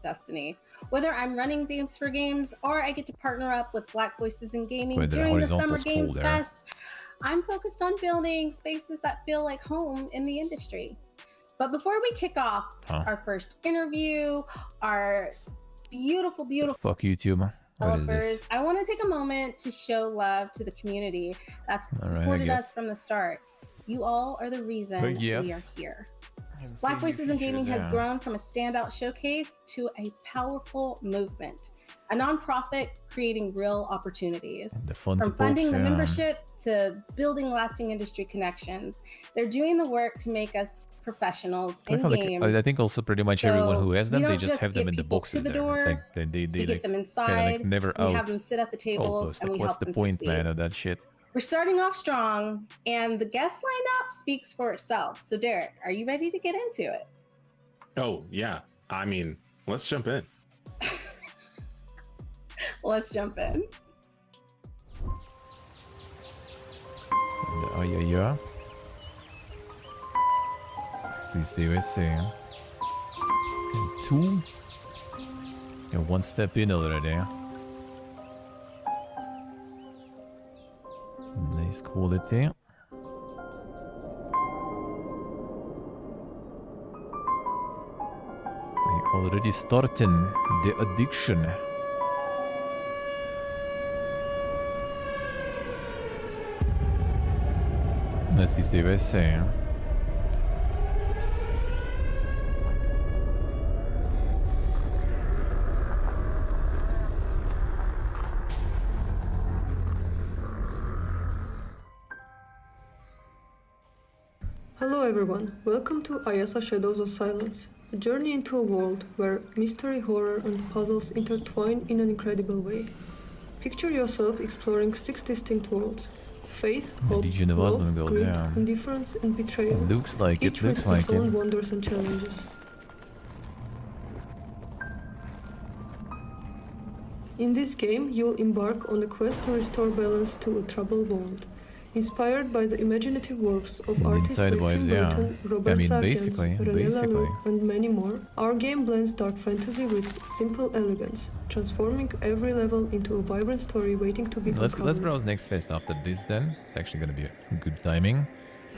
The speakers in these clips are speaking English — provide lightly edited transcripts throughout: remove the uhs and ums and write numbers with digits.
Destiny. Whether I'm running Dance for Games or I get to partner up with Black Voices in Gaming Wait, the during the horizontal Summer Games scroll there. Fest, I'm focused on building spaces that feel like home in the industry. But before we kick off our first interview, our beautiful fuck YouTube. What is developers, this? I want to take a moment to show love to the community that's supported us from the start. You all are the reason we are here. Black Voices in Gaming has grown from a standout showcase to a powerful movement, a nonprofit creating real opportunities. From funding the membership to building lasting industry connections, they're doing the work to make us professionals in games. I think also pretty much everyone who has them, they just have them in the to boxes the there. door, Like, they get them inside, like never we out. have them sit at the tables, and we what's help the them point, succeed. man, of that shit? We're starting off strong, and the guest lineup speaks for itself. So, Derek, are you ready to get into it? Oh, yeah. I mean, let's jump in. Let's jump in. Ja. Precis, det är ju se. And two. You're one step in already. Nice quality. I already starting the addiction. Sì, si deve essere. Hello everyone, welcome to Ayasa Shadows of Silence, a journey into a world where mystery, horror and puzzles intertwine in an incredible way. Picture yourself exploring 6 distinct worlds. Faith, hope, love, greed, indifference and betrayal. Looks like each with its own wonders and challenges. In this game, you'll embark on a quest to restore balance to a troubled world. Inspired by the imaginative works of artists like Tim Burton, Robert Zemeckis, René Laloux, and many more, our game blends dark fantasy with simple elegance, transforming every level into a vibrant story waiting to be uncovered. Let's browse next phase after this then. It's actually gonna be a good timing.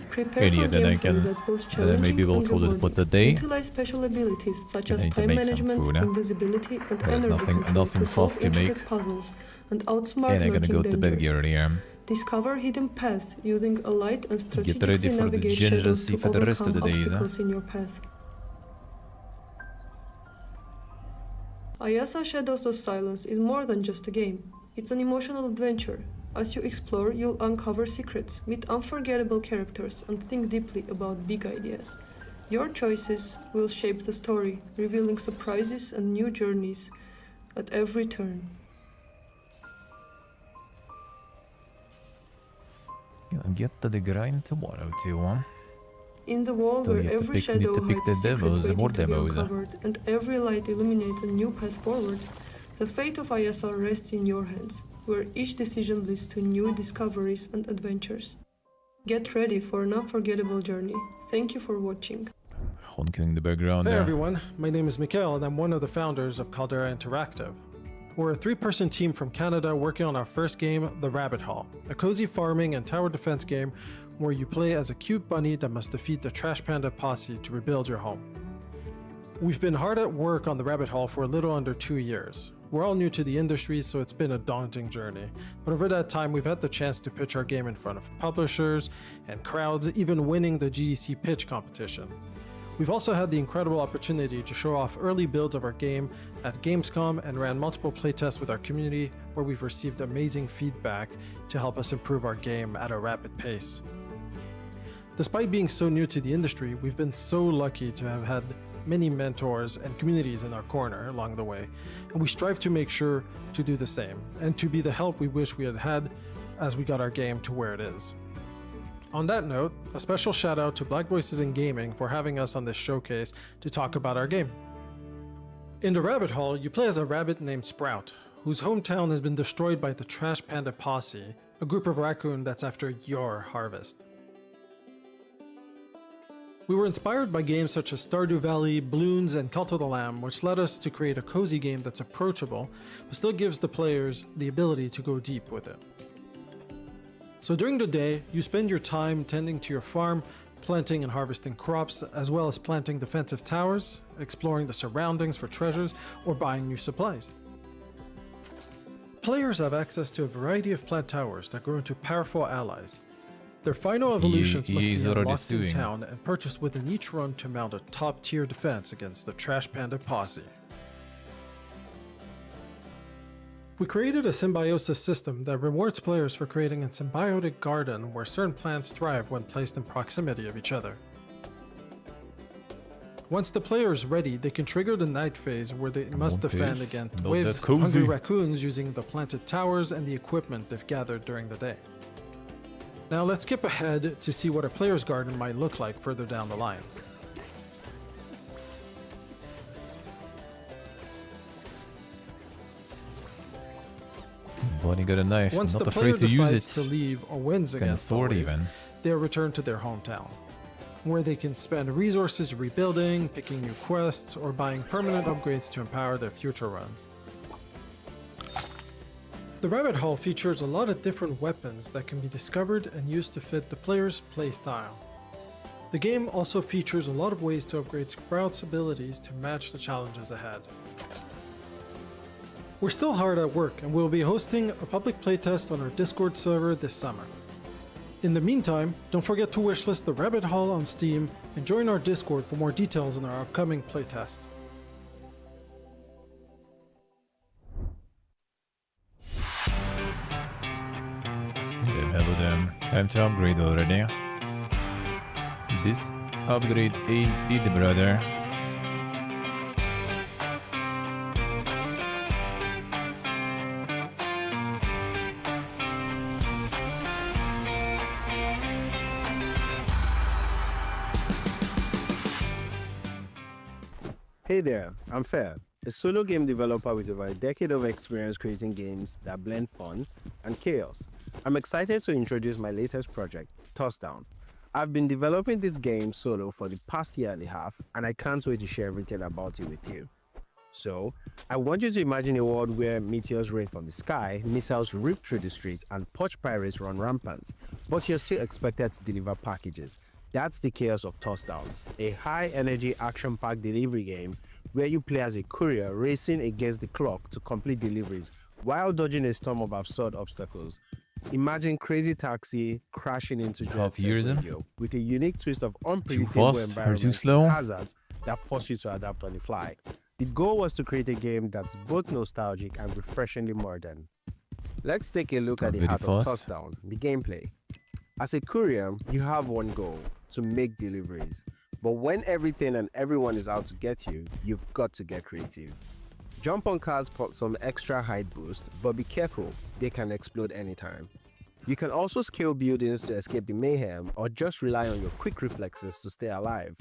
Prepare for gameplay that's both challenging and rewarding. Utilize special abilities such as time management, invisibility, and energy control to solve intricate puzzles and outsmart lurking dangers. Discover hidden paths using a light and strategically navigate shadows to overcome obstacles in your path. Ayasa Shadows of Silence is more than just a game. It's an emotional adventure. As you explore, you'll uncover secrets, meet unforgettable characters, and think deeply about big ideas. Your choices will shape the story, revealing surprises and new journeys at every turn. Get to the grind tomorrow too. In the world where every shadow hides a secret waiting to be uncovered and every light illuminates a new path forward, the fate of Ayasa rests in your hands, where each decision leads to new discoveries and adventures. Get ready for an unforgettable journey. Thank you for watching. Honking in the background. Hey everyone, my name is Mikhail and I'm one of the founders of Caldera Interactive. We're a 3-person team from Canada working on our first game, The Rabbit Hole, a cozy farming and tower defense game where you play as a cute bunny that must defeat the Trash Panda posse to rebuild your home. We've been hard at work on The Rabbit Hole for a little under 2 years. We're all new to the industry, so it's been a daunting journey. But over that time, we've had the chance to pitch our game in front of publishers and crowds, even winning the GDC pitch competition. We've also had the incredible opportunity to show off early builds of our game at Gamescom and ran multiple playtests with our community where we've received amazing feedback to help us improve our game at a rapid pace. Despite being so new to the industry, we've been so lucky to have had many mentors and communities in our corner along the way, and we strive to make sure to do the same and to be the help we wish we had had as we got our game to where it is. On that note, a special shout out to Black Voices in Gaming for having us on this showcase to talk about our game. In The Rabbit Hole, you play as a rabbit named Sprout, whose hometown has been destroyed by the Trash Panda posse, a group of raccoon that's after your harvest. We were inspired by games such as Stardew Valley, Bloons, and Cult of the Lamb, which led us to create a cozy game that's approachable, but still gives the players the ability to go deep with it. So during the day, you spend your time tending to your farm, planting and harvesting crops, as well as planting defensive towers, exploring the surroundings for treasures, or buying new supplies. Players have access to a variety of plant towers that grow into powerful allies. Their final evolutions must be unlocked in town and purchased within each run to mount a top-tier defense against the Trash Panda posse. We created a symbiosis system that rewards players for creating a symbiotic garden where certain plants thrive when placed in proximity of each other. Once the player is ready, they can trigger the night phase where they must defend against waves of hungry raccoons using the planted towers and the equipment they've gathered during the day. Now let's skip ahead to see what a player's garden might look like further down the line. Bonnie got a knife. Once not the player afraid to use it. decides to leave or wins against the waves, they are returned to their hometown, where they can spend resources rebuilding, picking new quests, or buying permanent upgrades to empower their future runs. The Rabbit Hall features a lot of different weapons that can be discovered and used to fit the player's playstyle. The game also features a lot of ways to upgrade Sprout's abilities to match the challenges ahead. We're still hard at work, and we'll be hosting a public playtest on our Discord server this summer. In the meantime, don't forget to wishlist the Rabbit Hall on Steam and join our Discord for more details on our upcoming playtest. Hello them. Time to upgrade already. This upgrade ain't it, brother. Hey there, I'm Fair, a solo game developer with over a decade of experience creating games that blend fun and chaos. I'm excited to introduce my latest project, Touchdown. I've been developing this game solo for the past year and a half, and I can't wait to share everything about it with you. So, I want you to imagine a world where meteors rain from the sky, missiles rip through the streets, and poach pirates run rampant, but you're still expected to deliver packages. That's the chaos of Touchdown, a high-energy action-packed delivery game where you play as a courier racing against the clock to complete deliveries while dodging a storm of absurd obstacles. Imagine Crazy Taxi crashing into Jet Set Radio with a unique twist of unpredictable environmental hazards that force you to adapt on the fly. The goal was to create a game that's both nostalgic and refreshingly modern. Let's take a look at the heart of Touchdown, the gameplay. As a courier, you have one goal: to make deliveries. But when everything and everyone is out to get you, you've got to get creative. Jump on cars for some extra height boost, but be careful, they can explode anytime. You can also scale buildings to escape the mayhem, or just rely on your quick reflexes to stay alive.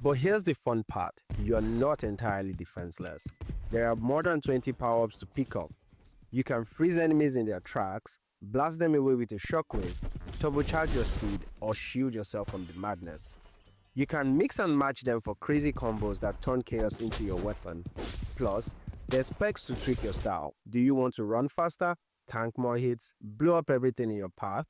But here's the fun part: you are not entirely defenseless. There are more than 20 power-ups to pick up. You can freeze enemies in their tracks, blast them away with a shockwave, turbocharge your speed, or shield yourself from the madness. You can mix and match them for crazy combos that turn chaos into your weapon. Plus, there's specs to tweak your style. Do you want to run faster, tank more hits, blow up everything in your path?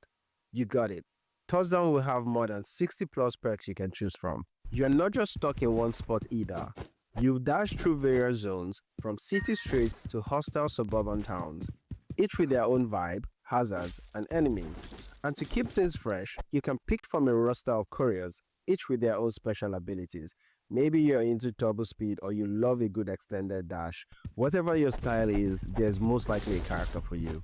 You got it. Touchdown will have more than 60 plus perks you can choose from. You're not just stuck in one spot either. You dash through various zones, from city streets to hostile suburban towns, each with their own vibe, hazards, and enemies. And to keep things fresh, you can pick from a roster of couriers, each with their own special abilities. Maybe you're into turbo speed or you love a good extended dash. Whatever your style is, there's most likely a character for you.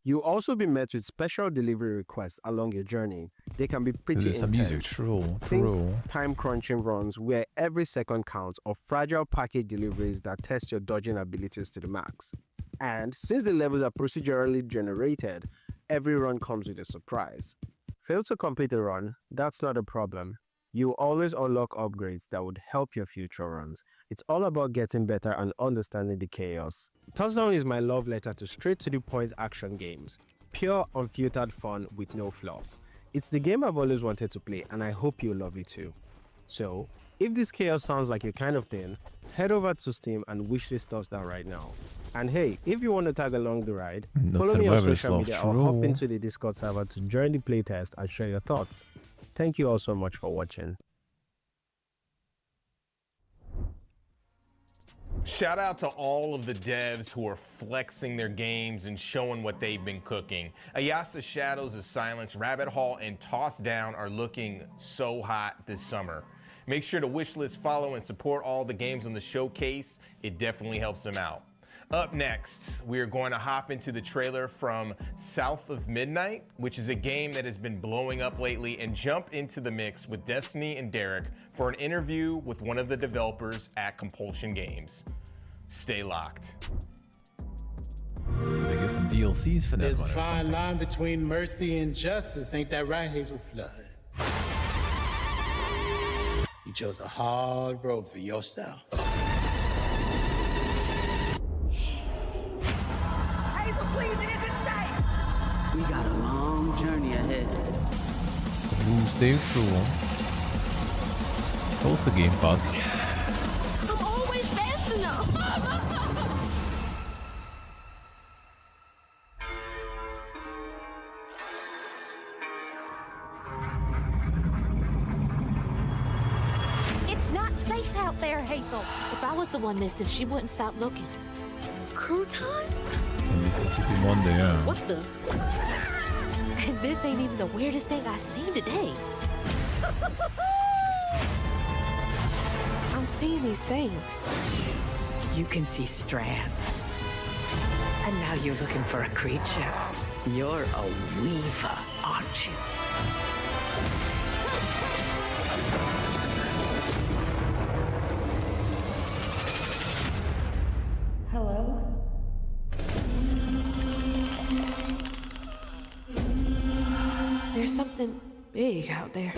You'll also be met with special delivery requests along your journey. They can be pretty intense. Some music, true. Time-crunching runs where every second counts, or fragile package deliveries that test your dodging abilities to the max. And since the levels are procedurally generated, every run comes with a surprise. Fail to complete a run, that's not a problem. You will always unlock upgrades that would help your future runs. It's all about getting better and understanding the chaos. Touchdown is my love letter to straight-to-the-point action games. Pure, unfiltered fun with no fluff. It's the game I've always wanted to play, and I hope you'll love it too. So, if this chaos sounds like your kind of thing, head over to Steam and wishlist Touchdown right now. And hey, if you want to tag along the ride, follow me on social media or hop into the Discord server to join the playtest and share your thoughts. Thank you all so much for watching. Shout out to all of the devs who are flexing their games and showing what they've been cooking. Ayasa Shadows of Silence, Rabbit Hall, and Toss Down are looking so hot this summer. Make sure to wishlist, follow, and support all the games on the showcase. It definitely helps them out. Up next, we are going to hop into the trailer from South of Midnight, which is a game that has been blowing up lately, and jump into the mix with Destiny and Derek for an interview with one of the developers at Compulsion Games. Stay locked. They get some DLCs for that. There's a fine line between mercy and justice, ain't that right, Hazel Flood? You chose a hard road for yourself. Hazel, please, it isn't safe. We got a long journey ahead. Doomsday Through. Also Game Pass. I'm always fast enough. It's not safe out there, Hazel. If I was the one missing, she wouldn't stop looking. Crouton? Mississippi Monday, yeah. What the? And this ain't even the weirdest thing I've seen today. I'm seeing these things. You can see strands. And now you're looking for a creature. You're a weaver, aren't you? Hello? There's something big out there.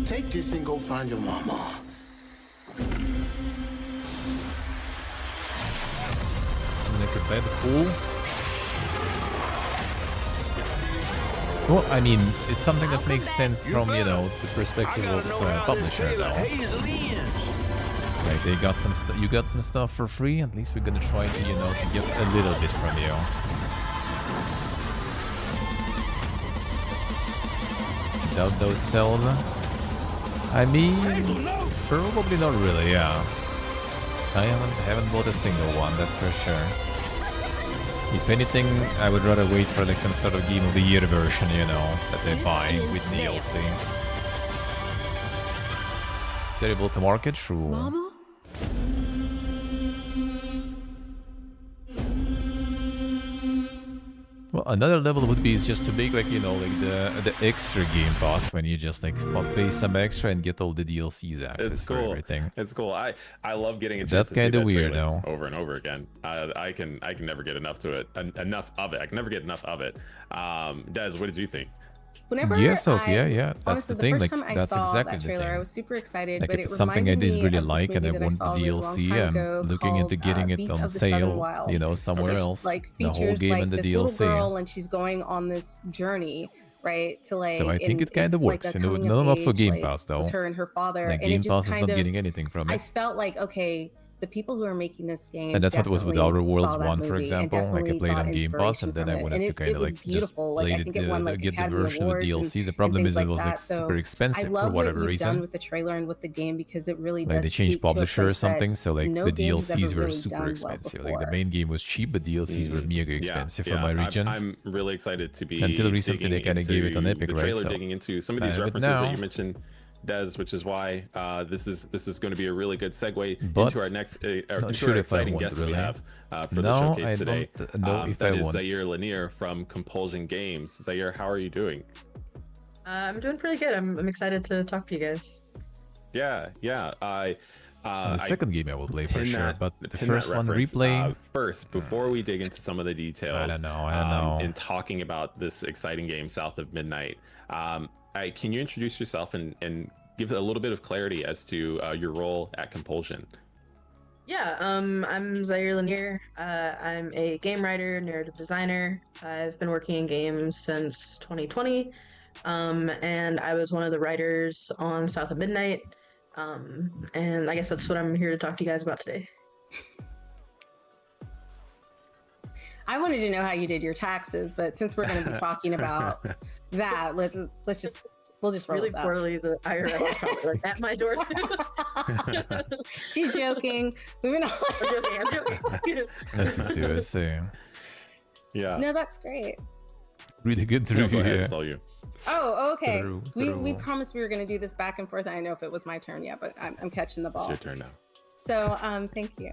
Take this and go find your mama. Seems like a bad pool. Well, I mean, it's something that makes sense from, you know, the perspective of publisher now. Like, they got some stuff, you got some stuff for free, at least we're gonna try to, you know, to get a little bit from you. Doubt those sell. I mean, probably not really, yeah. I haven't bought a single one, that's for sure. If anything, I would rather wait for like some sort of Game of the Year version, you know, that they buy with DLC. Terrible to market, true. Mama? Well, another level would be is just to make like, you know, like the extra Game Pass when you just like pay some extra and get all the DLCs access for everything. It's cool. I love getting a chance That's to see kind of that weird trailer though. over and over again. I can never get enough of it. I can never get enough of it. Des, what did you think? Whenever yes, okay, yeah, that's honestly, the thing. first Like, time I that's saw exactly that the trailer, thing. I was super excited, Like, but it's it something I reminded did me really of this like, and I movie that want saw the a long DLC. time I'm ago looking into called, getting it Beasts on of the Southern sale, Wild, you know, somewhere which, else. like, The whole features game like and the this DLC. little girl, and she's going on this journey, right? To like, So I think it kind of it's works. like a You know, coming not of enough for age, Game like, Pass though. with her and her father, Like, and Game it just Pass is kind not of, getting anything from I it. felt like, okay, the people who are making this game, And that's what it was with definitely Outer Worlds saw that 1, for movie and example. Like, I definitely played got on Game Pass, and then I inspiration from wanted it. to And kind it of was like just beautiful. Like, play I think it won, like, get the Academy version of the Awards DLC. The and problem things is it like was like that. So super I expensive for love whatever what you've done reason. with the trailer and with the game, because it really Like, does they changed speak to a publisher or place that something, so like no the game has ever DLCs were really super done well expensive. Like, the before. main game was cheap, but DLCs were mega expensive for my region. I'm really excited to be Until recently, they digging kind of gave it on into Epic, the right? trailer, So digging into some of these but references now, that you mentioned, Des, which is why this is going to be a really good segue but into our next not sure if I exciting want guest really. we have for the No, showcase I today. don't know if that I is want. Zaire Lanier from Compulsion Games. Zaire, how are you doing? I'm doing pretty good. I'm excited to talk to you guys. Yeah. The second game I will play for sure, that, but the pin first that one reference. replay. First, before we dig into some of the details, I don't know. in talking about this exciting game, South of Midnight, can you introduce yourself and give a little bit of clarity as to your role at Compulsion? Yeah, I'm Zaire Lanier. I'm a game writer, narrative designer. I've been working in games since 2020, and I was one of the writers on South of Midnight. And I guess that's what I'm here to talk to you guys about today. I wanted to know how you did your taxes, but since we're going to be talking about that, we'll just roll really with that. Poorly. The IRS is probably like at my door too. She's joking. Moving on. I'm joking. I see. Yeah. No, that's great. Really good through here. It's all you. Oh, okay. Through. We promised we were going to do this back and forth. I don't know if it was my turn yet, but I'm catching the ball. It's your turn now. So, thank you.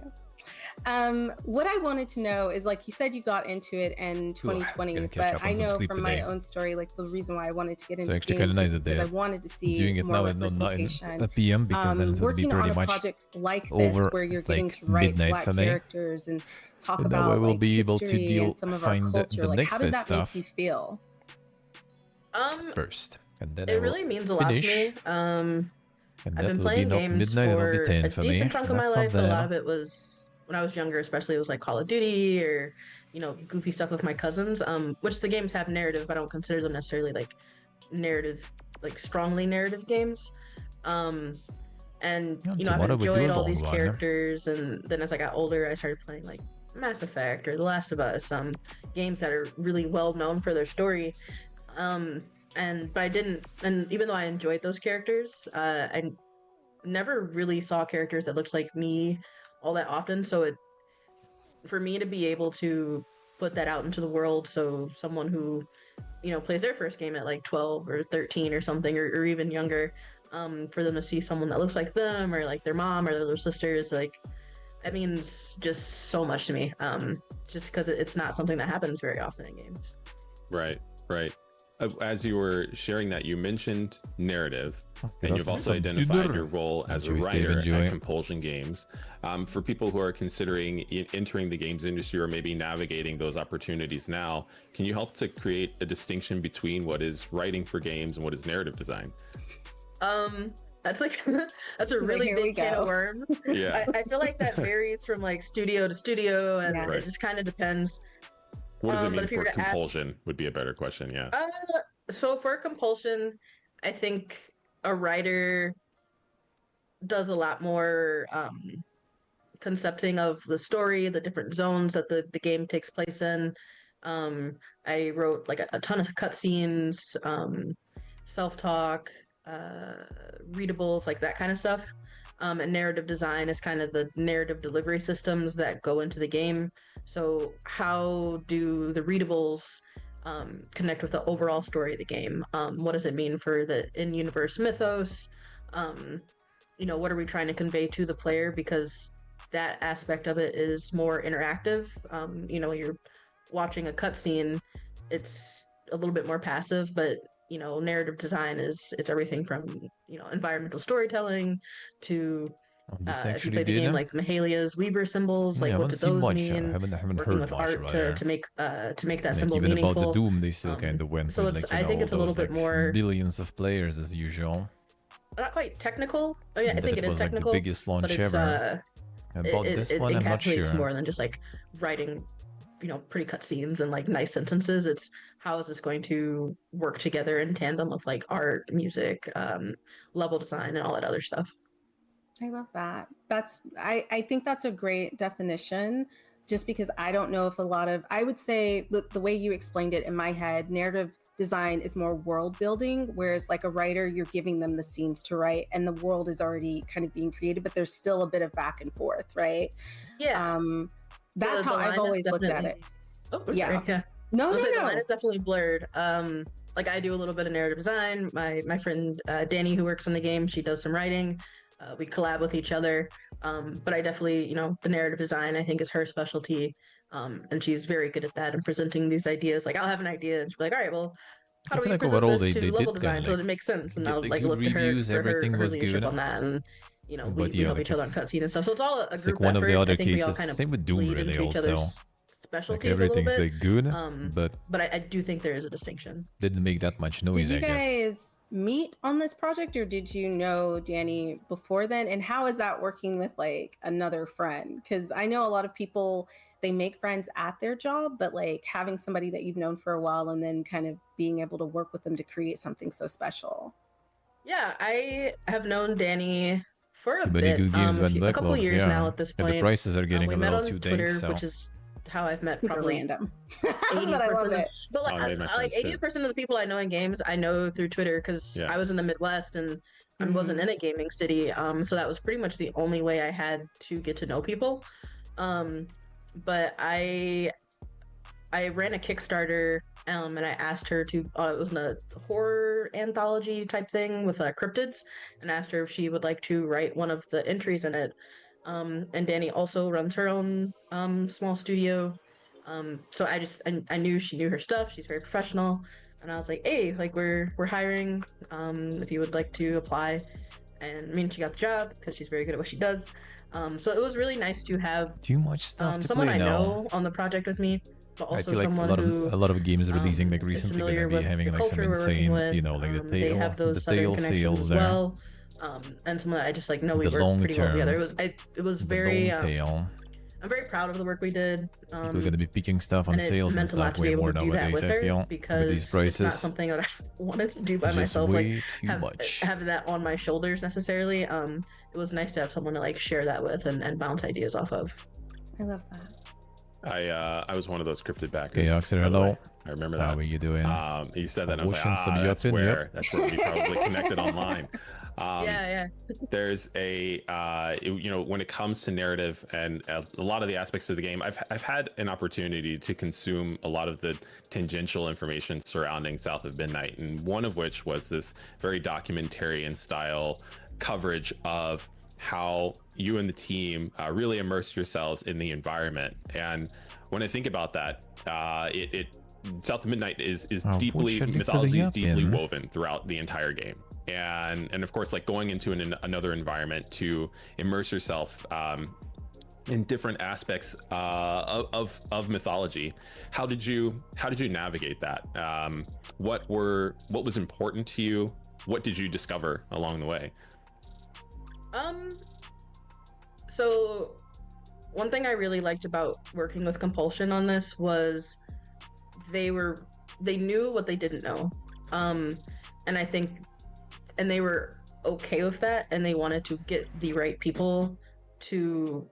What I wanted to know is, like you said, you got into it in 2020, but I know from my own story, like the reason why I wanted to get into games is because I wanted to see doing it more now representation. at PM because then it would be working pretty on a much project like this, where you're getting like to write midnight Black for me. characters and talk But about now I will like be able to history deal and some of our find culture. the Like, next how did best that stuff make you feel? first, and then It really means a lot to me. And I've that been will playing be games midnight. for It'll be 10 a for me. decent chunk of my That's life, not but a lot bad. of it was when I was younger, especially it was like Call of Duty or, you know, goofy stuff with my cousins, which the games have narrative, but I don't consider them necessarily like narrative, like strongly narrative games. And, you know, I've enjoyed all these characters, and then as I got older, I started playing like Mass Effect or The Last of Us, games that are really well known for their story. But I didn't, and even though I enjoyed those characters, I never really saw characters that looked like me all that often. So for me to be able to put that out into the world, so someone who, you know, plays their first game at like 12 or 13 or something, or even younger, for them to see someone that looks like them or like their mom or their little sisters, like that means just so much to me. Just because it's not something that happens very often in games. Right. As you were sharing that, you mentioned narrative, and you've also identified your role as a writer at Compulsion Games. For people who are considering entering the games industry or maybe navigating those opportunities now, can you help to create a distinction between what is writing for games and what is narrative design? That's like that's a really big can of worms. Yeah. I feel like that varies from like studio to studio, and it just kind of depends. What does it mean for compulsion would be a better question, yeah. So for compulsion, I think a writer does a lot more concepting of the story, the different zones that the game takes place in. I wrote like a ton of cutscenes, self-talk, readables, like that kind of stuff. And narrative design is kind of the narrative delivery systems that go into the game. So how do the readables connect with the overall story of the game? What does it mean for the in-universe mythos? You know, what are we trying to convey to the player? Because that aspect of it is more interactive. You know, you're watching a cutscene, it's a little bit more passive, but you know, narrative design it's everything from, you know, environmental storytelling to if you play the game like Mahalia's Weaver symbols, like what do those mean? I haven't working heard with much art to make that symbol even meaningful. About the Doom, they still kind of went. So with, I think it's a little bit more billions of players as usual. Not quite technical. I mean, I think it is technical. Like the biggest launch ever. About this one, I'm not sure. More than just like writing, you know, pretty cutscenes and like nice sentences. It's how is this going to work together in tandem with like art, music, level design, and all that other stuff. I love that. I think that's a great definition, just because I don't know if I would say the way you explained it in my head, narrative design is more world building, whereas like a writer, you're giving them the scenes to write and the world is already kind of being created, but there's still a bit of back and forth, right? Yeah. That's how I've always looked at it. Oh, yeah. No. The line is definitely blurred. Like I do a little bit of narrative design. My friend Danny, who works on the game, she does some writing. We collab with each other. But I definitely, you know, the narrative design I think is her specialty. And she's very good at that and presenting these ideas. Like I'll have an idea and she'll be like, all right, well, how do we present this to level design so that it makes sense? And I'll like look to her for her leadership on that, and you know, we help each other on cutscene and stuff. So it's all a group like one effort. Of the other I think cases, we all kind of same with Doom really also. specialties everything's a little bit. Like good, but I do think there is a distinction. Didn't make that much noise, I guess. Did you guys meet on this project, or did you know Danny before then? And how is that working with like another friend? Because I know a lot of people, they make friends at their job, but like having somebody that you've known for a while and then kind of being able to work with them to create something so special. Yeah, I have known Danny for a bit, good games a couple of years now at this point. And the prices are getting a little too Twitter, dank, so. which is how I've met Super probably random. 80%. But I love it. But like 80% of the people I know in games, I know through Twitter because I was in the Midwest and I wasn't in a gaming city. So that was pretty much the only way I had to get to know people. But I ran a Kickstarter and I asked her to, it was a horror anthology type thing with cryptids, and asked her if she would like to write one of the entries in it. And Danny also runs her own small studio. So I knew she knew her stuff. She's very professional. And I was like, hey, like we're hiring, if you would like to apply. And I mean, she got the job because she's very good at what she does. So it was really nice to have too much stuff to someone play I now. know on the project with me, but also I feel like someone a lot of games releasing like recently gonna be having like some insane, like the tail sales there. Well. And someone that I just like know we work pretty well together. It was very I'm very proud of the work we did. People are gonna be picking stuff on sales and stuff way more nowadays, I feel, with these prices. It's not something that I wanted to do by myself, way like too much. have that on my shoulders necessarily. It was nice to have someone to like share that with and bounce ideas off of. I love that. I was one of those cryptid backers. Okay, Oxer, hello. I remember that. How are you doing? He said that, and I was like, that's where we probably connected online. Yeah. There's a, when it comes to narrative and a lot of the aspects of the game, I've had an opportunity to consume a lot of the tangential information surrounding South of Midnight, and one of which was this very documentarian style coverage of how you and the team really immersed yourselves in the environment. And when I think about that, South of Midnight is deeply, mythology is deeply woven throughout the entire game. And of course, like going into another environment to immerse yourself in different aspects of mythology. How did you navigate that? What was important to you? What did you discover along the way? So one thing I really liked about working with Compulsion on this was they knew what they didn't know. And I think, and they were okay with that, and they wanted to get the right people to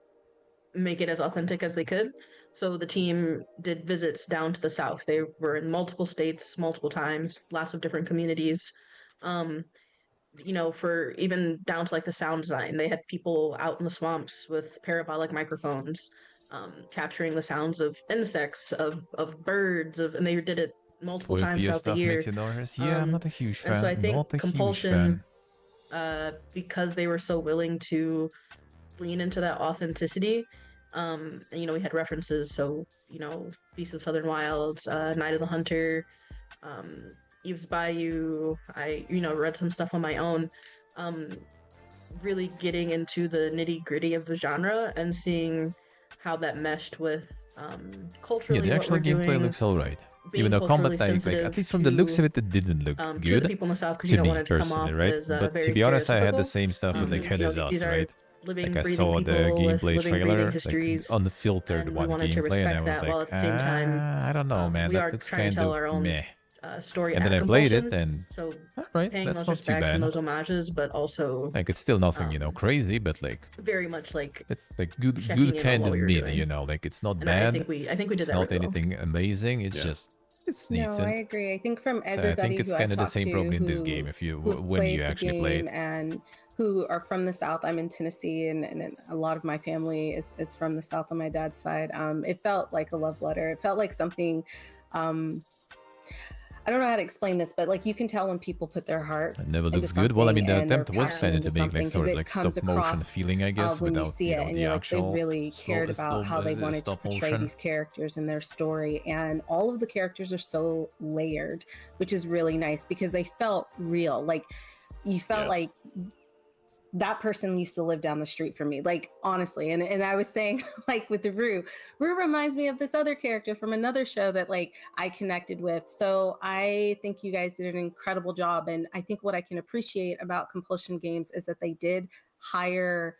make it as authentic as they could. So the team did visits down to the South. They were in multiple states, multiple times, lots of different communities. For even down to like the sound design, they had people out in the swamps with parabolic microphones, capturing the sounds of insects, of birds, and they did it multiple times throughout the year. Yeah, I'm not a huge fan. And so I think Compulsion, because they were so willing to lean into that authenticity, and, we had references. So, Beast of the Southern Wilds, Night of the Hunter, Eve's Bayou. I read some stuff on my own, really getting into the nitty-gritty of the genre and seeing how that meshed with culturally. Yeah, the actual gameplay looks alright. Even though combat like at least from the looks of it didn't look good to people in the South, to me personally, right? But to be honest, I had the same stuff with like Head Is Us, right? Like I saw the gameplay trailer, like unfiltered one gameplay, and I was like, I don't know, man, that looks kind of meh. Story and then I played it, and so right, paying that's those not too respects bad. And those homages, but also like it's still nothing, crazy, but like very much like it's like good kind of mid, like it's not bad. I think we did it's that not really anything amazing. It's just it's decent. No, I agree. I think from everybody I think it's kind of the same problem in this game. If you when you actually play it, and who are from the South. I'm in Tennessee, and a lot of my family is from the South on my dad's side. It felt like a love letter. It felt like something. I don't know how to explain this, but like you can tell when people put their heart. It never looks good. Well, I mean, the attempt was planned to make like sort of like stop motion feeling, I guess, when without you see it, and the actual. Like, they really cared about how they wanted to portray these characters and their story, and all of the characters are so layered, which is really nice because they felt real. Like you felt like that person used to live down the street from me, like honestly. And I was saying, like with the Rue reminds me of this other character from another show that like I connected with. So I think you guys did an incredible job. And I think what I can appreciate about Compulsion Games is that they did hire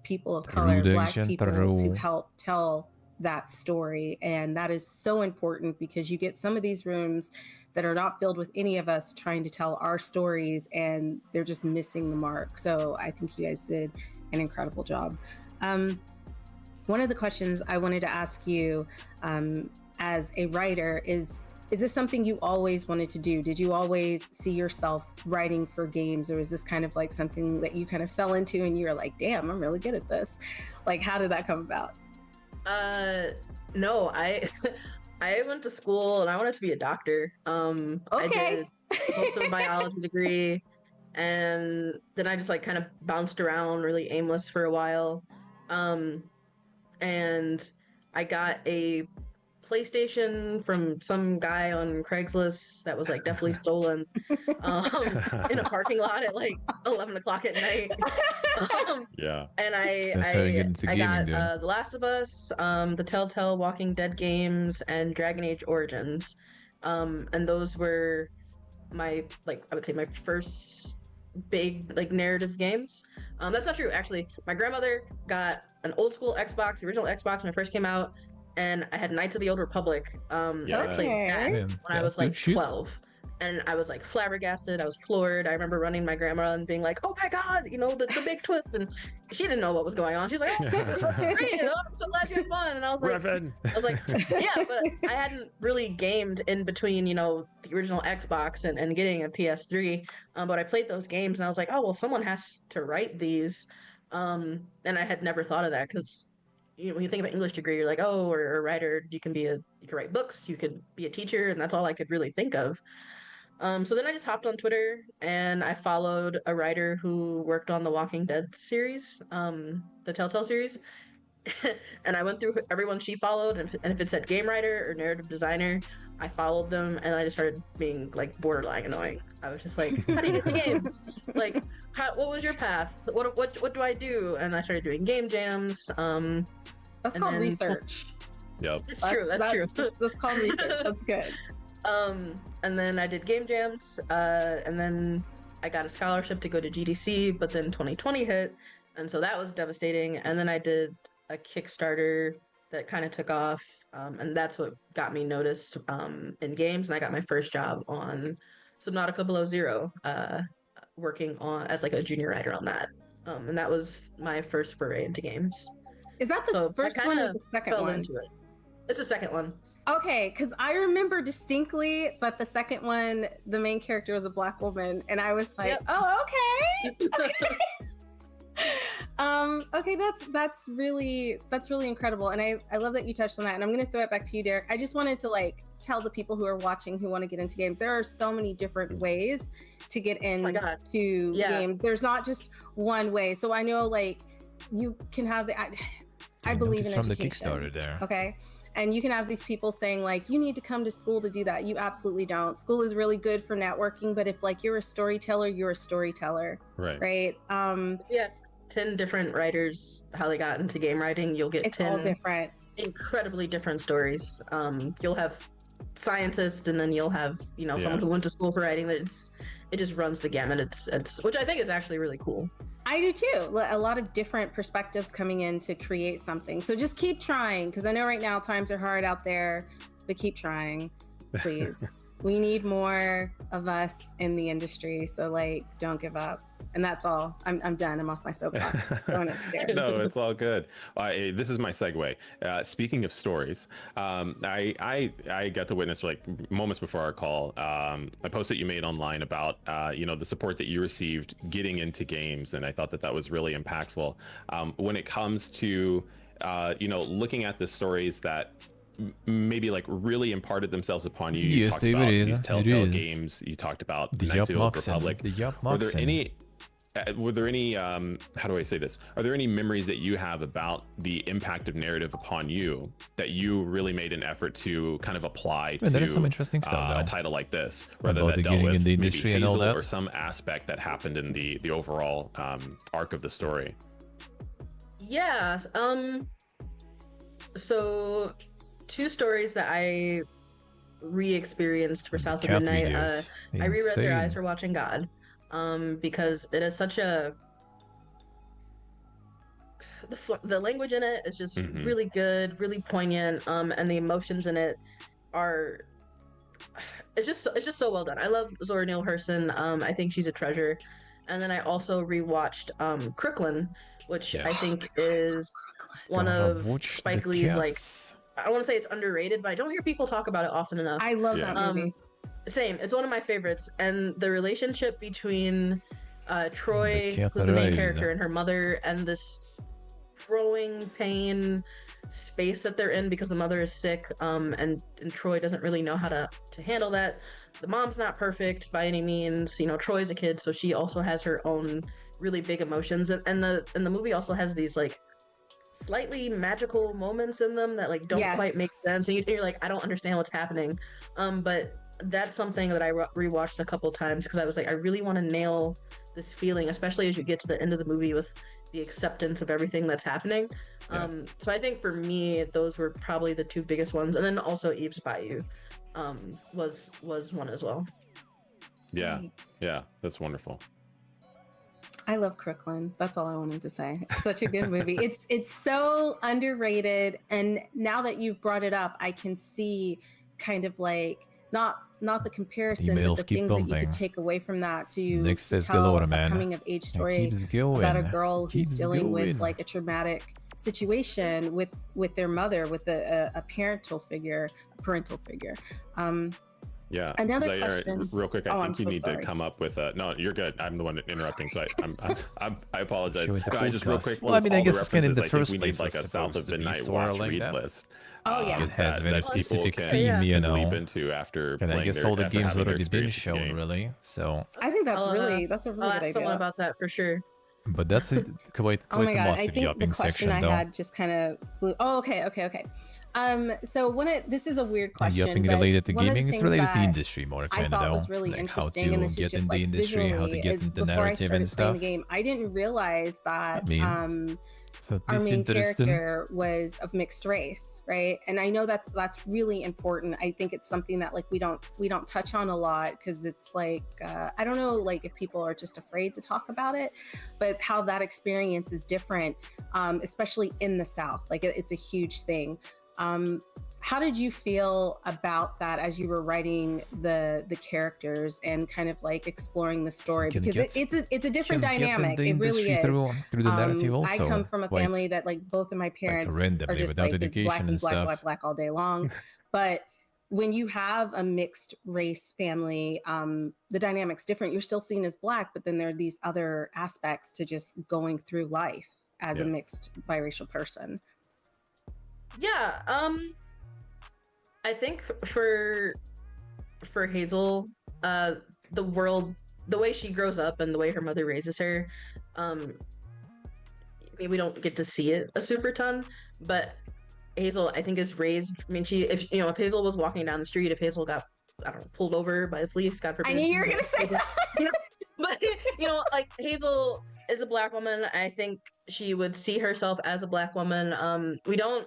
people of color, Black people, to help tell that story. And that is so important, because you get some of these rooms that are not filled with any of us trying to tell our stories, and they're just missing the mark. So I think you guys did an incredible job. One of the questions I wanted to ask you as a writer is this something you always wanted to do? Did you always see yourself writing for games, or is this kind of like something that you kind of fell into and you were like, damn, I'm really good at this? Like, how did that come about? No, I went to school and I wanted to be a doctor. Okay. I did most of a biology degree, and then I just like kind of bounced around really aimless for a while. And I got a PlayStation from some guy on Craigslist that was like definitely stolen in a parking lot at like 11 o'clock at night. Yeah. And I got The Last of Us, the Telltale Walking Dead games, and Dragon Age Origins. And those were my, like, I would say my first big like narrative games. That's not true, actually. My grandmother got an old school Xbox, the original Xbox when it first came out, and I had Knights of the Old Republic. I played that when I was like 12. And I was like flabbergasted. I was floored. I remember running my grandma and being like, "Oh my god, you know the big twist!" And she didn't know what was going on. She's like, "Oh, that's great! Oh, I'm so glad you had fun." And I was like, "Yeah," but I hadn't really gamed in between, you know, the original Xbox and getting a PS3. But I played those games and I was like, "Oh well, someone has to write these." And I had never thought of that, because you know, when you think about English degree, you're like, "Oh, or a writer. You can write books. You could be a teacher," and that's all I could really think of. So then I just hopped on Twitter and I followed a writer who worked on the Walking Dead series, the Telltale series. And I went through everyone she followed, and if it said game writer or narrative designer, I followed them, and I just started being like borderline annoying. I was just like, "How do you get the games? Like, what was your path? What do I do?" And I started doing game jams. That's called research. Yep. That's true. That's called research. That's good. And then I did game jams, and then I got a scholarship to go to GDC, but then 2020 hit, and so that was devastating. And then I did a Kickstarter that kind of took off, and that's what got me noticed in games, and I got my first job on Subnautica Below Zero, working on as like a junior writer on that, and that was my first foray into games. Is that the first one or the second one? It's the second one. Okay, because I remember distinctly that the second one, the main character was a Black woman, and I was like, yep. Oh, okay. Okay, that's really incredible, and I love that you touched on that. And I'm gonna throw it back to you, Derek. I just wanted to like tell the people who are watching who want to get into games, there are so many different ways to get into games. There's not just one way. So I know like you can have the I believe in from education. The Kickstarter there. Okay. And you can have these people saying like, you need to come to school to do that. You absolutely don't. School is really good for networking, but if like you're a storyteller, you're a storyteller. Right. Yes. 10 different writers, how they got into game writing. You'll get 10 all different, incredibly different stories. You'll have scientists, and then you'll have, you know, someone who went to school for writing. That it just runs the gamut. It's which I think is actually really cool. I do too. A lot of different perspectives coming in to create something. So just keep trying, because I know right now times are hard out there, but keep trying, please. We need more of us in the industry. So like, don't give up. And that's all. I'm done. I'm off my soapbox. No, it's all good. This is my segue. Speaking of stories, I got to witness like moments before our call a post that you made online about you know, the support that you received getting into games, and I thought that was really impactful. When it comes to you know, looking at the stories that maybe like really imparted themselves upon you. You talked about these Telltale games. You talked about Knights of the Old Republic. Were there any were there any how do I say this? Are there any memories that you have about the impact of narrative upon you that you really made an effort to kind of apply to there is some interesting stuff, a title like this, whether about that the dealt with in the maybe industry Hazel and all that, or some aspect that happened in the overall arc of the story? Yeah. So 2 stories that I re-experienced for South of Midnight. I reread Their Eyes for Watching God, because it is such a the language in it is just really good, really poignant, and the emotions in it are it's just so well done. I love Zora Neale Hurston. I think she's a treasure. And then I also rewatched Crooklyn, which I think is one of Spike Lee's like, I want to say it's underrated, but I don't hear people talk about it often enough. I love that movie. Same, it's one of my favorites, and the relationship between Troy, who's the main character, and her mother, and this growing pain space that they're in because the mother is sick, and Troy doesn't really know how to handle that. The mom's not perfect by any means. You know, Troy's a kid, so she also has her own really big emotions, and the movie also has these like slightly magical moments in them that like don't quite make sense, and you're like, I don't understand what's happening, but that's something that I rewatched a couple times because I was like, I really want to nail this feeling, especially as you get to the end of the movie with the acceptance of everything that's happening. So I think for me, those were probably the 2 biggest ones, and then also Eve's Bayou was one as well. Yeah, yeah, that's wonderful. I love Crooklyn. That's all I wanted to say. It's such a good movie. It's so underrated, and now that you've brought it up, I can see kind of like not the comparison, but the things that you could take away from that to tell a coming of age story about a girl who's dealing with like a traumatic situation with their mother, with a parental figure. Yeah. Another Zaire, question. real quick, I think you need to come up with no, you're good. I'm the one interrupting, so I apologize. No, just real quick. Well, I mean, I guess it's kind of in the first place like a South of Midnight watch read list. Oh yeah, it has very specific theme, you know. Into after and I guess all the games already been shown, really. So I think that's a really good idea. Someone about that for sure. But that's quite oh my the God, massive I think the question I had just kind of flew. Oh, okay. So this is a weird question. Yupping related to gaming, it's related to industry more kind of though. I thought was really interesting, how and to this is get just in the like industry, how to get into the narrative and stuff. The game, I didn't realize that so our main character was of mixed race, right? And I know that's really important. I think it's something that like we don't touch on a lot because it's like I don't know like if people are just afraid to talk about it, but how that experience is different, especially in the South. Like it's a huge thing. How did you feel about that as you were writing the characters and kind of like exploring the story? Because it's a different dynamic. It really is. Through the narrative also. I come from a family that like both of my parents are just like black all day long. But when you have a mixed race family, the dynamic's different. You're still seen as black, but then there are these other aspects to just going through life as a mixed biracial person. Yeah, I think for Hazel, the way she grows up and the way her mother raises her, we don't get to see it a super ton, but Hazel, I think, is raised. I mean, if Hazel was walking down the street, if Hazel got, I don't know, pulled over by the police, God forbid. I knew you were gonna say that. But like Hazel is a black woman. I think she would see herself as a black woman. We don't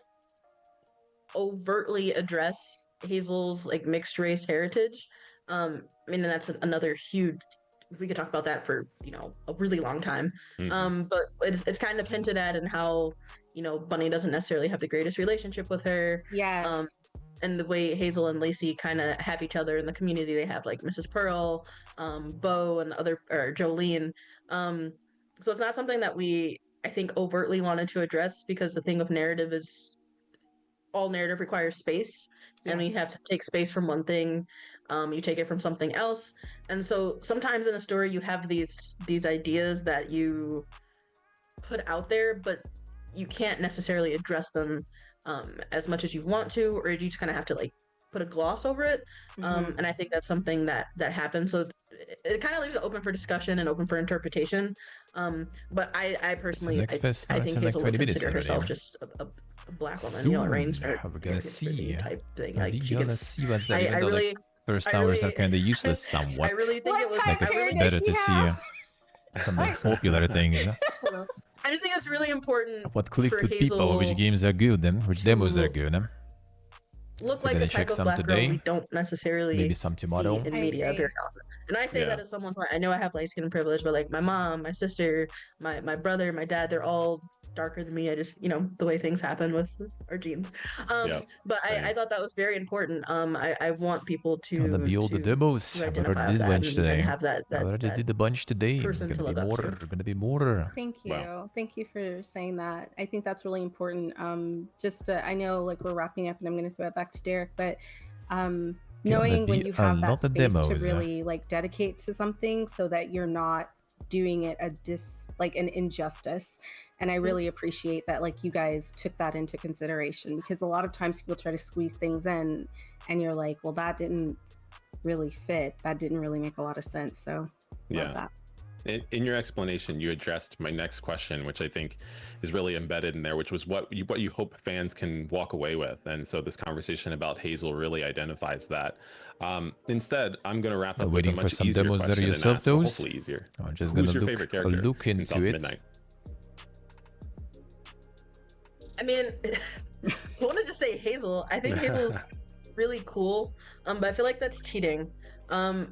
overtly address Hazel's like mixed race heritage. I mean, and that's another huge, we could talk about that for a really long time. But it's kind of hinted at in how Bunny doesn't necessarily have the greatest relationship with her. Yes. And the way Hazel and Lacey kind of have each other in the community. They have like Mrs. Pearl, Bo, and Jolene. So it's not something that I think overtly wanted to address, because the thing with narrative is all narrative requires space. Yes. And we have to take space from one thing, you take it from something else. And so sometimes in a story you have these ideas that you put out there, but you can't necessarily address them as much as you want to, or you just kind of have to like put a gloss over it. And I think that's something that happens. So it kind of leaves it open for discussion and open for interpretation. But I personally, I think Hazel would consider herself just a black woman. Soon, you know, it rains we're gonna see. type thing. Are Like, you she gonna gets, see what's that? I Even though really, the first I hours really- are kind of useless somewhat. I really think it was. Like it's I really, better to see some popular things. I just think it's really important. What click for could people? Hazel Which games are good? Which demos are good? Look So like gonna the check type of some black today. girl we don't necessarily Maybe some tomorrow. see in media very often. And I say that as someone who I know I have light skin privilege, but like my mom, my sister, my brother, my dad, they're all darker than me. I just, you know, the way things happen with our genes. But I thought that was very important. I want people to The build the demos. I already did a bunch today. I already did a bunch today. It's gonna be more. Gonna be more. Thank you. Thank you for saying that. I think that's really important. I know like we're wrapping up and I'm going to throw it back to Derek, but knowing when you have that space to really like dedicate to something so that you're not doing it an injustice. And I really appreciate that like you guys took that into consideration, because a lot of times people try to squeeze things in and you're like, well, that didn't really fit. That didn't really make a lot of sense. So love that. In your explanation, you addressed my next question, which I think is really embedded in there, which was what you hope fans can walk away with. And so this conversation about Hazel really identifies that. Instead, I'm going to wrap up with a much easier demos question there yourself, and ask, those? hopefully easier. I'm just Who's gonna your favorite character look in into South it. Midnight? I mean, I wanted to say Hazel. I think Hazel's really cool, but I feel like that's cheating. I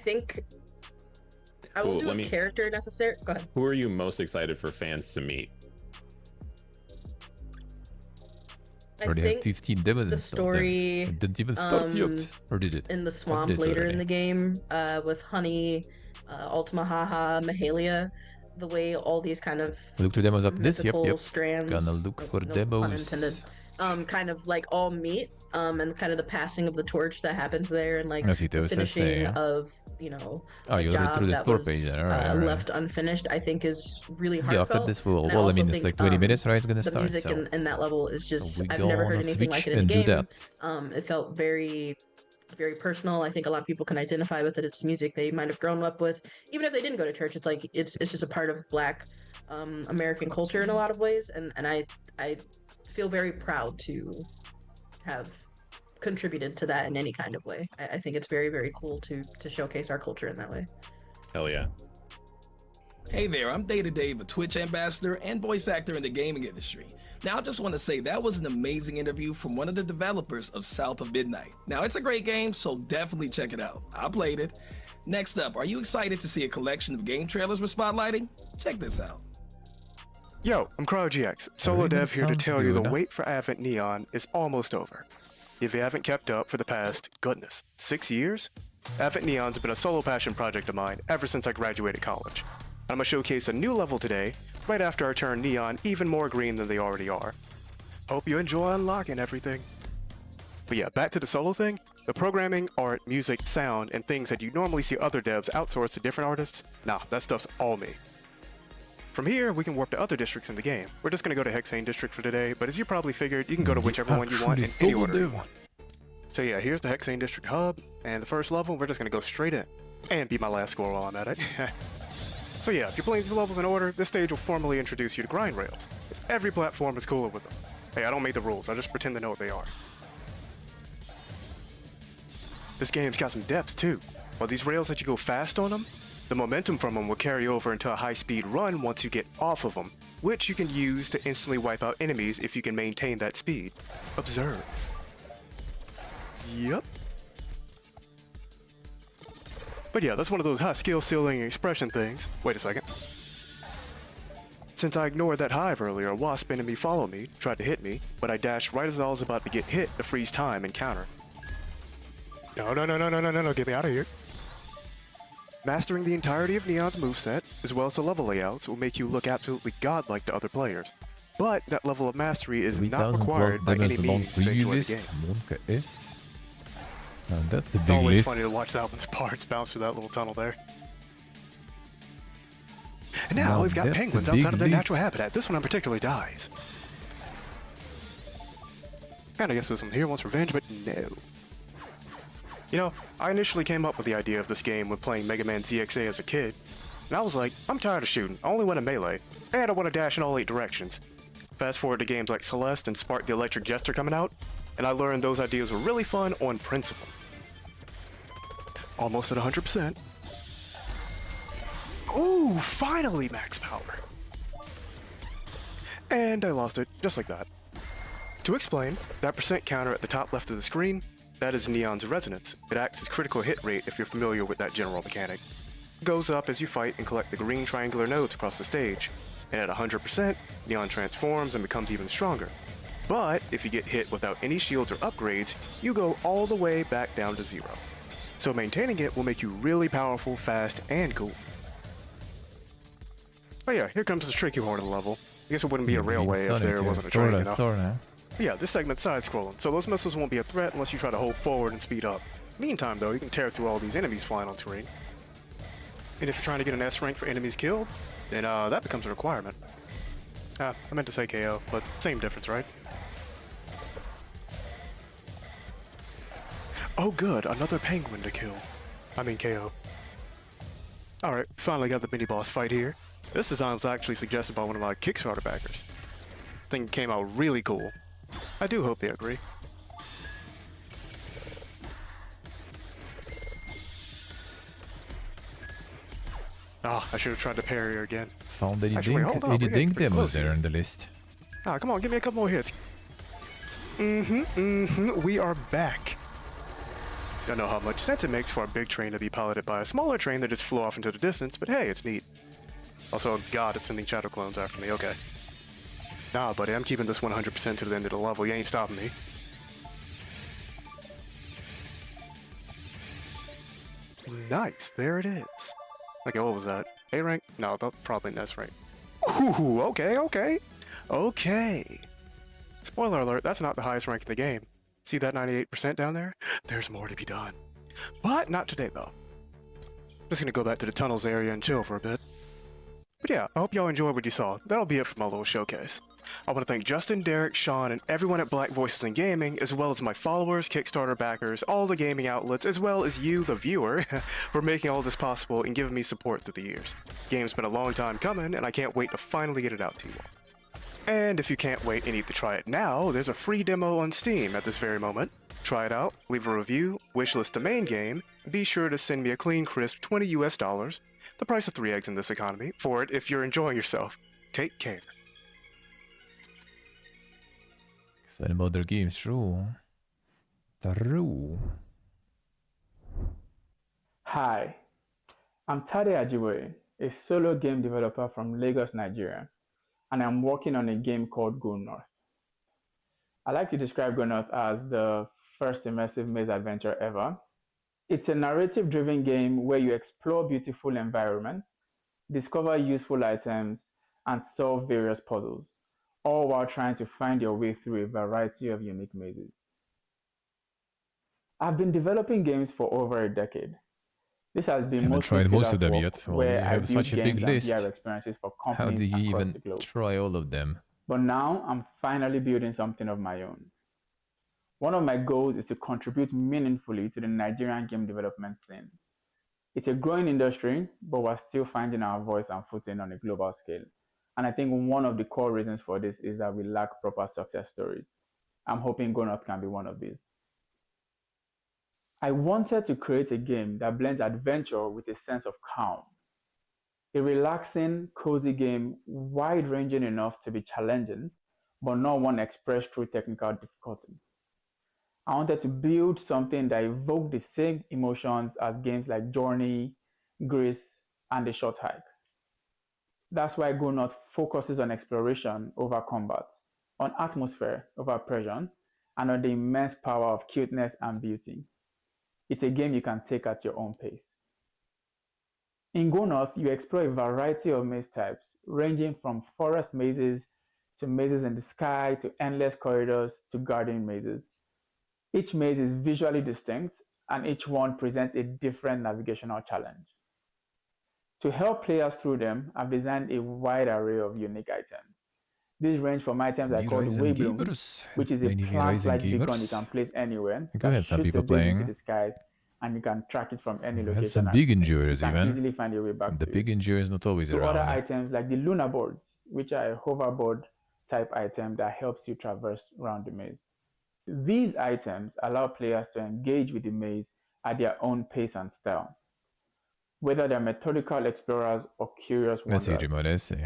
think I will do a character necessary. Go ahead. Who are you most excited for fans to meet? I already think have 15 demos the and stuff story there. It didn't even start yet. Or did it? In the swamp later in the game, with Honey, Ultima Haha, Mahalia, the way all these kind of look to demos up this. Yep. strands, Gonna look for demos. Kind of like all meet, and kind of the passing of the torch that happens there, and like the the finishing of, you know, you already through the store page there. All right. Left unfinished, I think is really heartfelt. Yeah, after this well, I mean, it's like 20 minutes, right? It's gonna start. The music in that level is just, so I've never heard anything like it in a game. It felt very, very personal. I think a lot of people can identify with it. It's music they might have grown up with, even if they didn't go to church. It's like it's just a part of Black American culture in a lot of ways, and I feel very proud to have contributed to that in any kind of way. I think it's very, very cool to showcase our culture in that way. Hell yeah. Hey there, I'm Data Dave, a Twitch ambassador and voice actor in the gaming industry. Now I just want to say that was an amazing interview from one of the developers of South of Midnight. Now it's a great game, so definitely check it out. I played it. Next up, are you excited to see a collection of game trailers we're spotlighting? Check this out. Yo, I'm CryoGX, solo dev here to tell you the wait for Advent Neon is almost over. If you haven't kept up for the past, goodness, 6 years? Advent Neon's been a solo passion project of mine ever since I graduated college. I'm gonna showcase a new level today, right after I turn Neon even more green than they already are. Hope you enjoy unlocking everything. But yeah, back to the solo thing. The programming, art, music, sound, and things that you normally see other devs outsource to different artists, nah, that stuff's all me. From here, we can warp to other districts in the game. We're just gonna go to Hexane District for today, but as you probably figured, you can go to whichever one you want in any order you want. So yeah, here's the Hexane District hub, and the first level, we're just gonna go straight in. And beat my last score while I'm at it. So yeah, if you're playing these levels in order, this stage will formally introduce you to grind rails. As every platform is cooler with them. Hey, I don't make the rules, I just pretend to know what they are. This game's got some depth too. While these rails let you go fast on them, the momentum from them will carry over into a high-speed run once you get off of them, which you can use to instantly wipe out enemies if you can maintain that speed. Observe. Yup. But yeah, that's one of those high skill ceiling expression things. Wait a second. Since I ignored that hive earlier, a wasp enemy followed me, tried to hit me, but I dashed right as I was about to get hit to freeze time and counter. No, get me out of here. Mastering the entirety of Neon's moveset, as well as the level layouts, will make you look absolutely godlike to other players. But that level of mastery is not required by any means to enjoy the game. That's a big It's always list. funny to watch Alvin's parts bounce through that little tunnel there. And now we've got penguins outside of their natural habitat. This one in particular dies. And I guess this one here wants revenge, but no. You know, I initially came up with the idea of this game when playing Mega Man ZXA as a kid, and I was like, I'm tired of shooting, I only want to melee, and I want to dash in all 8 directions. Fast forward to games like Celeste and Spark the Electric Jester coming out, and I learned those ideas were really fun on principle. Almost at 100%. Ooh, finally max power. And I lost it, just like that. To explain, that percent counter at the top left of the screen, that is Neon's resonance. It acts as critical hit rate if you're familiar with that general mechanic. It goes up as you fight and collect the green triangular nodes across the stage, and at 100%, Neon transforms and becomes even stronger. But if you get hit without any shields or upgrades, you go all the way back down to 0. So maintaining it will make you really powerful, fast, and cool. Oh yeah, here comes the tricky part of the level. I guess it wouldn't be a railway if there wasn't a train, you know? Yeah, this segment's side-scrolling, so those missiles won't be a threat unless you try to hold forward and speed up. Meantime, though, you can tear through all these enemies flying on terrain. And if you're trying to get an S rank for enemies killed, then that becomes a requirement. I meant to say KO, but same difference, right? Oh good, another penguin to kill. I mean KO. Alright, finally got the mini-boss fight here. This design was actually suggested by one of my Kickstarter backers. I think it came out really cool. I do hope they agree. Ah, I should have tried to parry her again. Fan that you think them was there in the list. Ah, come on, give me a couple more hits. We are back. Don't know how much sense it makes for a big train to be piloted by a smaller train that just flew off into the distance, but hey, it's neat. Also, God, it's sending shadow clones after me, okay. Nah, buddy, I'm keeping this 100% to the end of the level. You ain't stopping me. Nice, there it is. Okay, what was that? A rank? No, that's probably an S rank. Ooh, okay. Spoiler alert, that's not the highest rank in the game. See that 98% down there? There's more to be done. But not today, though. Just gonna go back to the tunnels area and chill for a bit. But yeah, I hope y'all enjoyed what you saw. That'll be it for my little showcase. I want to thank Justin, Derek, Sean, and everyone at Black Voices in Gaming, as well as my followers, Kickstarter backers, all the gaming outlets, as well as you, the viewer, for making all this possible and giving me support through the years. Game's been a long time coming, and I can't wait to finally get it out to you all. And if you can't wait and need to try it now, there's a free demo on Steam at this very moment. Try it out, leave a review, wishlist the main game, and be sure to send me a clean, crisp $20 US, the price of 3 eggs in this economy, for it if you're enjoying yourself. Take care. Excited about their games, true. Hi, I'm Tade Ajiboye, a solo game developer from Lagos, Nigeria, and I'm working on a game called Go North. I like to describe Go North as the first immersive maze adventure ever. It's a narrative-driven game where you explore beautiful environments, discover useful items, and solve various puzzles, all while trying to find your way through a variety of unique mazes. I've been developing games for over a decade. This has been tried most of them yet. Where you have such a big list. Experiences for companies How do you across even the globe. try all of them? But now I'm finally building something of my own. One of my goals is to contribute meaningfully to the Nigerian game development scene. It's a growing industry, but we're still finding our voice and footing on a global scale. And I think one of the core reasons for this is that we lack proper success stories. I'm hoping Go North can be one of these. I wanted to create a game that blends adventure with a sense of calm. A relaxing, cozy game, wide-ranging enough to be challenging, but not one expressed through technical difficulty. I wanted to build something that evoked the same emotions as games like Journey, Grease, and The Short Hike. That's why Go North focuses on exploration over combat, on atmosphere over pressure, and on the immense power of cuteness and beauty. It's a game you can take at your own pace. In Go North, you explore a variety of maze types, ranging from forest mazes to mazes in the sky to endless corridors to garden mazes. Each maze is visually distinct, and each one presents a different navigational challenge. To help players through them, I've designed a wide array of unique items. These range from items like called Waybloom, which is a plant-like beacon you can place anywhere. Go ahead, some people playing. Into the sky, and you can track it from any location. Some big endurers even. Easily find your way back the big endurers not always around. Other items like the lunar boards, which are a hoverboard type item that helps you traverse around the maze. These items allow players to engage with the maze at their own pace and style, whether they're methodical explorers or curious wanderers. Let's see.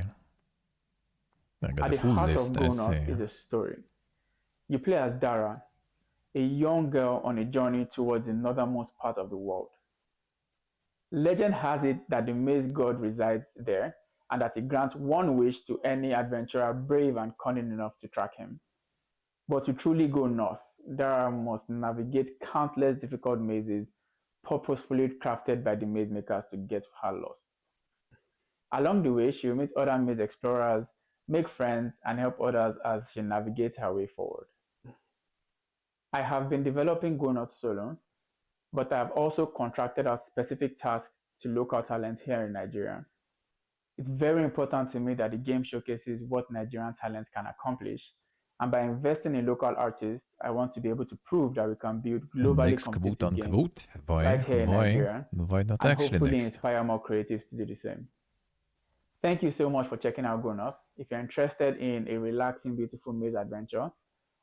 At the heart of GoNorth is a story. You play as Dara, a young girl on a journey towards the northernmost part of the world. Legend has it that the maze god resides there and that he grants one wish to any adventurer brave and cunning enough to track him. But to truly go north, Dara must navigate countless difficult mazes purposefully crafted by the maze makers to get her lost. Along the way, she will meet other maze explorers, make friends, and help others as she navigates her way forward. I have been developing GoNorth solo, but I have also contracted out specific tasks to local talent here in Nigeria. It's very important to me that the game showcases what Nigerian talents can accomplish, and by investing in local artists, I want to be able to prove that we can build globally competitive games right here in Nigeria, and hopefully inspire more creatives to do the same. Thank you so much for checking out GoNorth. If you're interested in a relaxing, beautiful maze adventure,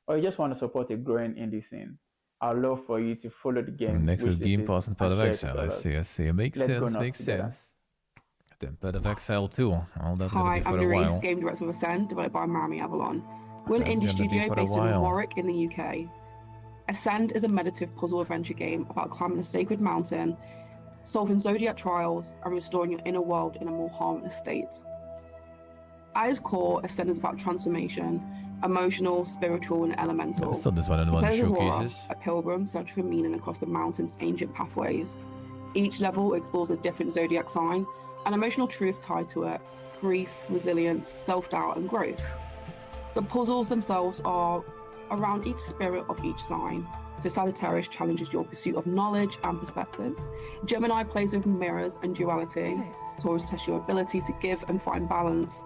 or you just want to support a growing indie scene, I'd love for you to follow the game. Next with Game Pass and Path of Exile. I see. Makes sense. Then Path of Exile 2. All that's going to be for a while. Hi, I'm Louise, game director of Ascend, developed by Marmy Avalon. We're an indie studio based in Warwick in the UK. Ascend is a meditative puzzle adventure game about climbing a sacred mountain, solving zodiac trials, and restoring your inner world in a more harmonious state. At its core, Ascend is about transformation, emotional, spiritual, and elemental. So this one in one showcases. A pilgrim searching for meaning across the mountain's ancient pathways. Each level explores a different zodiac sign, an emotional truth tied to it: grief, resilience, self-doubt, and growth. The puzzles themselves are around each spirit of each sign. So Sagittarius challenges your pursuit of knowledge and perspective. Gemini plays with mirrors and duality. Taurus tests your ability to give and find balance.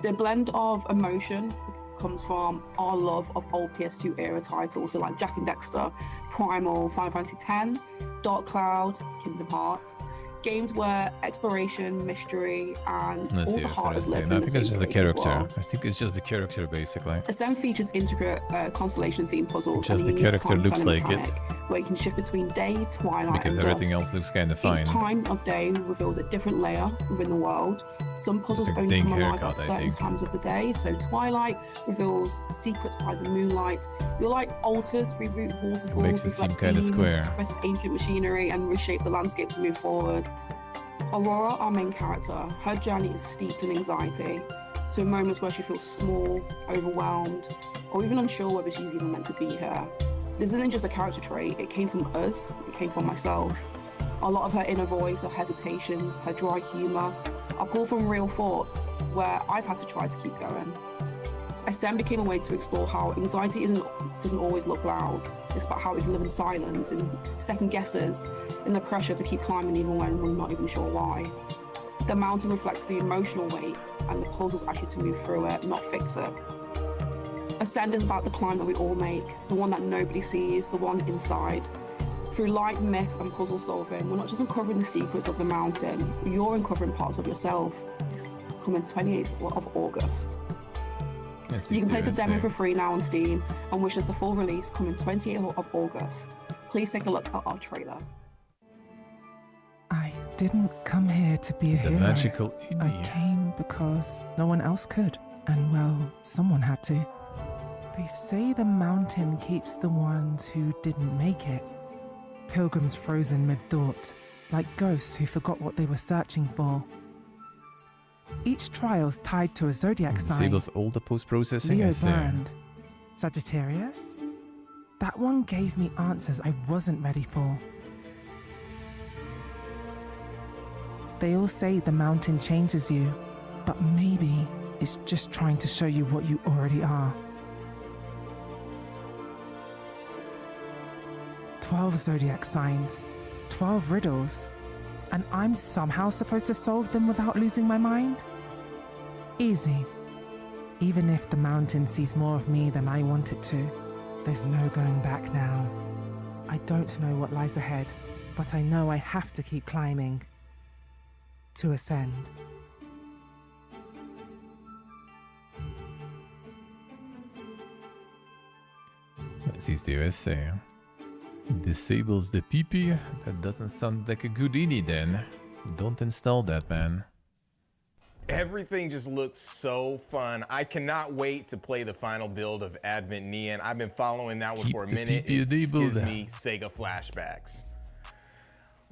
The blend of emotion comes from our love of old PS2 era titles, so like Jak and Daxter, Primal, Final Fantasy X, Dark Cloud, Kingdom Hearts. Games where exploration, mystery, and all the heart is lived in the same space as well. I think it's just the character, basically. Ascend features intricate constellation-themed puzzles. Just the character looks like it. Where you can shift between day, twilight, because and everything dusk. else looks kind of fine. Each time of day reveals a different layer within the world. Some puzzles only come alive at certain times of the day. So twilight reveals secrets by the moonlight. Your light altars, reroute waterfalls, makes it seem kind of square. Twist ancient machinery and reshape the landscape to move forward. Aurora, our main character, her journey is steeped in anxiety. So in moments where she feels small, overwhelmed, or even unsure whether she's even meant to be here. This isn't just a character trait, it came from us, it came from myself. A lot of her inner voice, her hesitations, her dry humour are pulled from real thoughts where I've had to try to keep going. Ascend became a way to explore how anxiety doesn't always look loud. It's about how we can live in silence, in second guesses, in the pressure to keep climbing even when we're not even sure why. The mountain reflects the emotional weight, and the puzzles ask you to move through it, not fix it. Ascend is about the climb that we all make, the one that nobody sees, the one inside. Through light, myth, and puzzle solving, we're not just uncovering the secrets of the mountain, you're uncovering parts of yourself. It's coming 28th of August. You can play the demo for free now on Steam, and wish us the full release coming 28th of August. Please take a look at our trailer. I didn't come here to be a hero. Magical I came because no one else could, and well, someone had to. They say the mountain keeps the ones who didn't make it. Pilgrims frozen mid-thought, like ghosts who forgot what they were searching for. Each trial's tied to a zodiac sign. Disables all the post-processing. Leo burned. Sagittarius? That one gave me answers I wasn't ready for. They all say the mountain changes you, but maybe it's just trying to show you what you already are. 12 zodiac signs, 12 riddles, and I'm somehow supposed to solve them without losing my mind? Easy. Even if the mountain sees more of me than I want it to, there's no going back now. I don't know what lies ahead, but I know I have to keep climbing to ascend. Was ist die USA? Disables the PP? That doesn't sound like a good INI then. Don't install that, man. Everything just looks so fun. I cannot wait to play the final build of Advent Neon. I've been following that one for a minute. It gives me Sega flashbacks.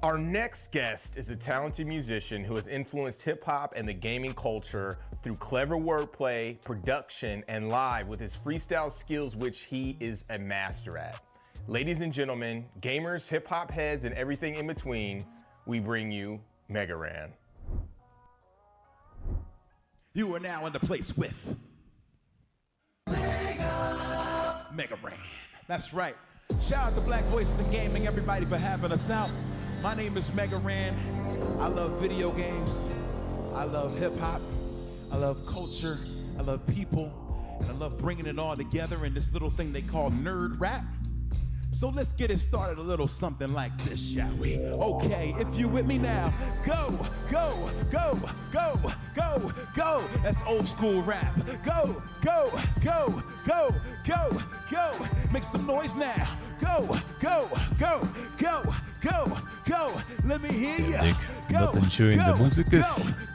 Our next guest is a talented musician who has influenced hip-hop and the gaming culture through clever wordplay, production, and live with his freestyle skills, which he is a master at. Ladies and gentlemen, gamers, hip-hop heads, and everything in between, we bring you Mega Ran. You are now in the place with Mega Ran. That's right. Shout out to Black Voices in Gaming, everybody, for having us out. My name is Mega Ran. I love video games. I love hip hop. I love culture. I love people. And I love bringing it all together in this little thing they call nerd rap. So let's get it started a little something like this, shall we? Okay, if you with me now, go, go, go, go, go, go. That's old school rap. Go, go, go, go, go, go. Make some noise now. Go, go, go, go, go, go. Let me hear you. Go,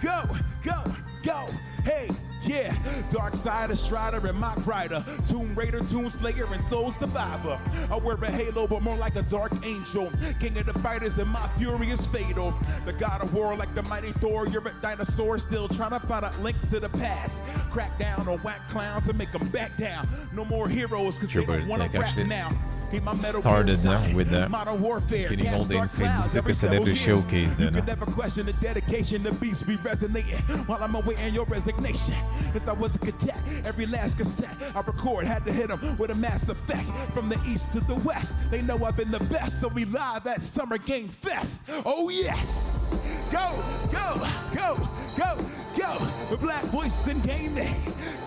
go, go, go. Hey, yeah, Dark Side, Strider, and Mock Rider, Tomb Raider, Tomb Slayer, and Soul Survivor. I wear a halo, but more like a dark angel. King of the fighters, and my fury is fatal. The god of war, like the mighty Thor. You're a dinosaur, still trying to find a link to the past. Crack down on whack clowns and make them back down. No more heroes, cause they don't want to rap now. Started with getting all the insane music as a every showcase then. You can never question the dedication, the beats be resonating while I'm awaiting your resignation. Since I was a cadet, every last cassette I record had to hit them with a mass effect. From the east to the west, they know I've been the best, so we live at Summer Game Fest. Oh yes! Go, go, go, go, go, with Black Voices in Gaming.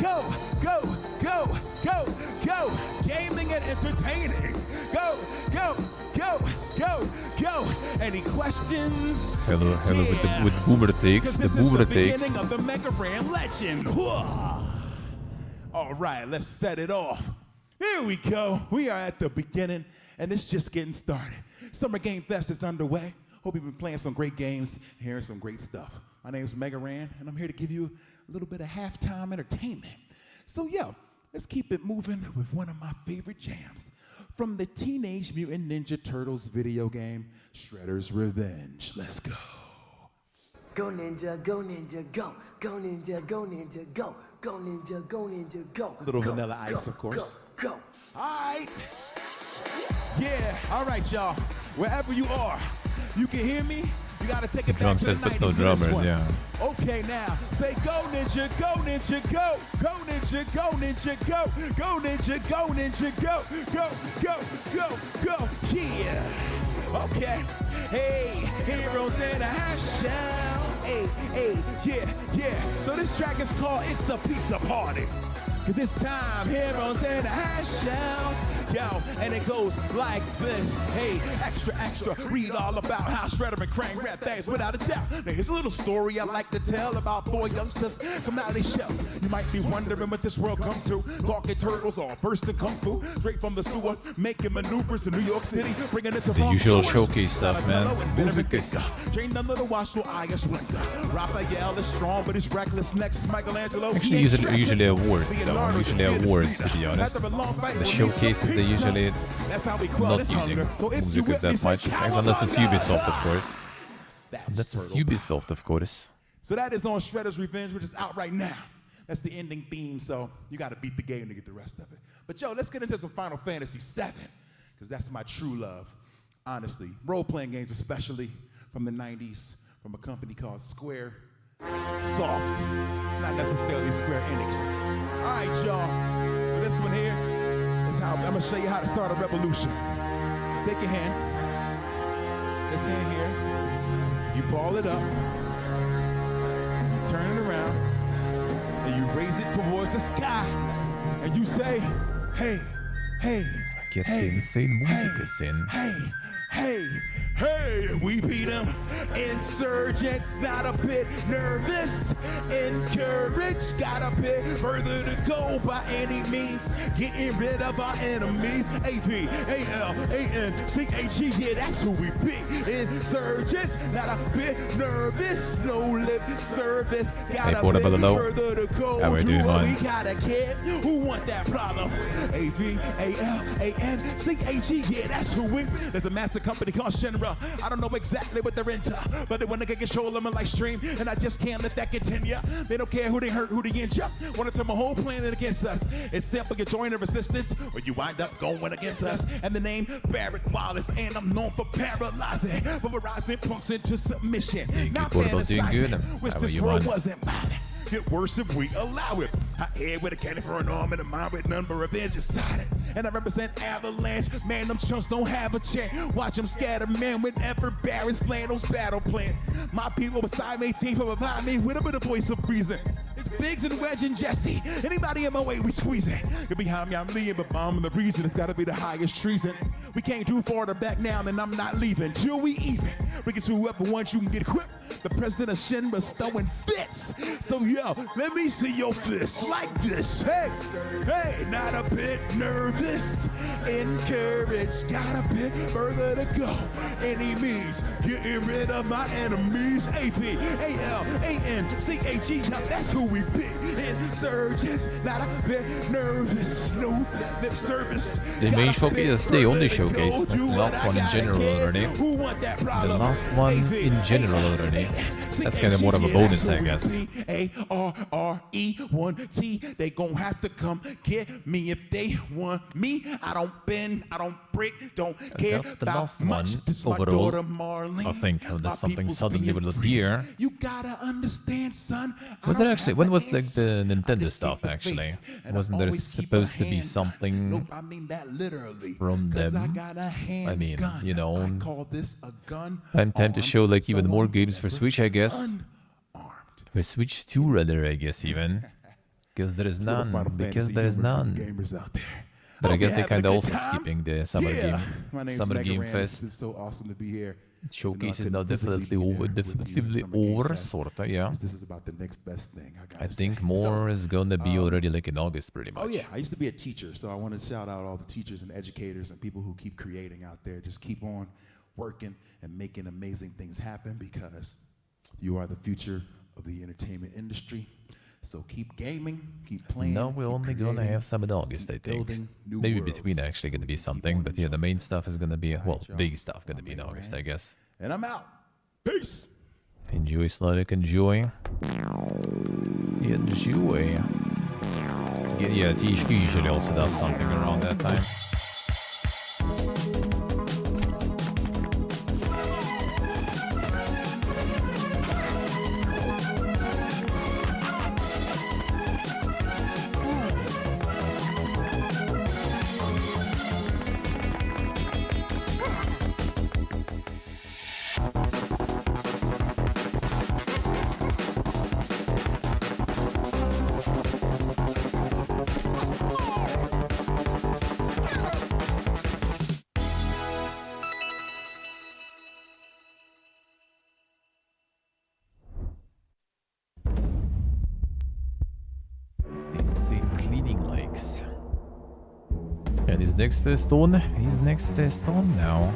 Go, go, go, go, go, gaming and entertaining. Go, go, go, go, go. Any questions? Hello, hello, yeah. with Boomer Takes, the Boomer Takes. Beginning of the Mega Ran legend. All right, let's set it off. Here we go. We are at the beginning, and it's just getting started. Summer Game Fest is underway. Hope you've been playing some great games, hearing some great stuff. My name is Mega Ran, and I'm here to give you a little bit of halftime entertainment. So yeah, let's keep it moving with one of my favorite jams from the Teenage Mutant Ninja Turtles video game, Shredder's Revenge. Let's go. Go ninja, go ninja, go. Go ninja, go ninja, go. Go ninja, go ninja, go. A little Vanilla Ice, of course. Go, go. All right. Yeah, all right, y'all. Wherever you are, you can hear me. You gotta take it back to the 90s. No drummers, yeah. Okay, now say go ninja, go ninja, go, go ninja, go ninja, go, go ninja, go ninja, go, go, go, go, go, yeah. Okay, hey, heroes in a hash down. Hey, hey, yeah, yeah. So this track is called It's a Pizza Party. Cause it's time, heroes in a hash down. Yo, and it goes like this. Hey, extra, extra, read all about how Shredder and Krang rap things without a doubt. Now here's a little story I like to tell about 4 youngsters come out of their shell. You might be wondering what this world comes to. Talking turtles all burst and kung fu. Straight from the sewer, making maneuvers in New York City. Bringing it to the usual showcase stuff, man. Trained under the watch so I is winter. Raphael is strong, but he's reckless. Next, Michelangelo. Actually, usually awards, though. Usually awards, to be honest. The showcases, they usually not using music that much, unless it's Ubisoft, of course. That's Ubisoft, of course. So that is on Shredder's Revenge, which is out right now. That's the ending theme, so you got to beat the game to get the rest of it. But yo, let's get into some Final Fantasy VII, because that's my true love, honestly. Role-playing games, especially from the 90s, from a company called Square Soft, not necessarily Square Enix. All right, y'all. So this one here is how I'm gonna show you how to start a revolution. Take your hand, this hand here. You ball it up. You turn it around, and and you raise it towards the sky, and you say, hey, hey, Get the insane music in. Hey, we beat them. Insurgents, not a bit nervous. Encouraged, got a bit further to go by any means. Getting rid of our enemies. AVALANCHE, yeah, that's who we beat. Insurgents, not a bit nervous. No lip service, got a bit further to go. How we doing, man? We got a kid who want that problem. AVALANCHE, yeah, that's who we. There's a massive company called Shinra. I don't know exactly what they're into, but they want to get control of my live stream, and I just can't let that continue. They don't care who they hurt, who they injure. Want to turn my whole planet against us. It's simple, you join the resistance, or you wind up going against us. And the name Barrett Wallace, and I'm known for paralyzing, pulverizing punks into submission. Not fantasizing, wish this world wasn't mine. Get worse if we allow it. I head with a cannon for an arm and a mind with none but revenge inside it. And I represent Avalanche. Man, them chumps don't have a chance. Watch them scatter, man, whenever Barrett's land those battle plans. My people beside me, team for behind me with a bit of voice of reason. It's Biggs and Wedge and Jesse. Anybody in my way, we squeezing. You're behind me, I'm leading, but bombing the reason. It's gotta be the highest treason. We can't do farther back now, then I'm not leaving till we even. We get two up and once you can get equipped. The president of Shinra's throwing fits. So yo, let me see your fists like this. Hey, not a bit nervous. Encouraged, got a bit further to go. Any means, getting rid of my enemies. AVALANCHE, now that's who we pick. Insurgents, not a bit nervous. No lip service. The main showcase is the only showcase. That's the last one in general already. The last one in general already. That's kind of more of a bonus, I guess. ARRE1T, they gon' have to come get me if they want me. I don't bend, I don't break, don't care. That's the last one overall. I think there's something suddenly will appear. You gotta understand, son. Was it actually? When was like the Nintendo stuff actually? Wasn't there supposed to be something from them? I mean, you know, time to show like even more games for Switch, I guess. For Switch 2 rather, I guess even. Because there is none. But I guess they're kind of also skipping the Summer Game Fest. It's so awesome to be here. Showcase is now definitely over, sorta, yeah. This is about the next best thing. I think more is gonna be already like in August, pretty much. Oh yeah, I used to be a teacher, so I want to shout out all the teachers and educators and people who keep creating out there. Just keep on working and making amazing things happen because you are the future of the entertainment industry. So keep gaming, keep playing. No, we're only gonna have some in August, I think. Maybe between actually gonna be something, but yeah, the main stuff is gonna be, well, big stuff gonna be in August, I guess. And I'm out. Peace. Enjoy, Slavic, enjoy. Enjoy. Yeah, THQ usually also does something around that time. Next first on. He's next first on now.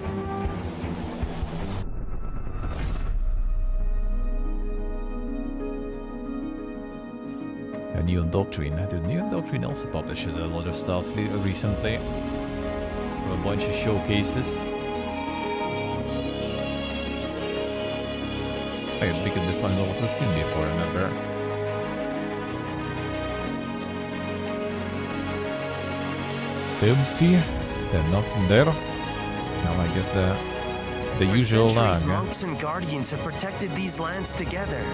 Neon Doctrine. The Neon Doctrine also publishes a lot of stuff recently. A bunch of showcases. Because this one I've also seen before, remember? Empty, then nothing there. Now I guess the usual lag. Monks and guardians have protected these lands together.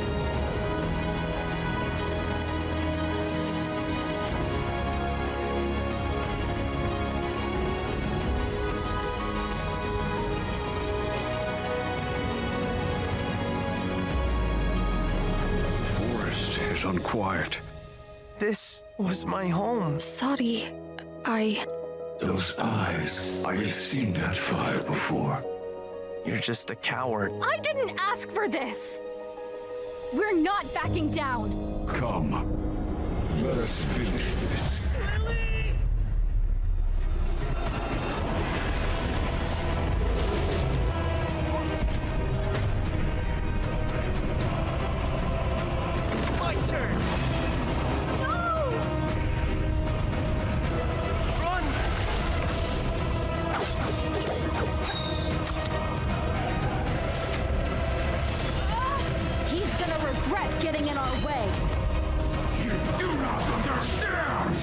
The forest is unquiet. This was my home. Sorry, Those eyes, I've seen that fire before. You're just a coward. I didn't ask for this! We're not backing down! Come, let us finish this. My turn! He's gonna regret getting in our way! You do not understand!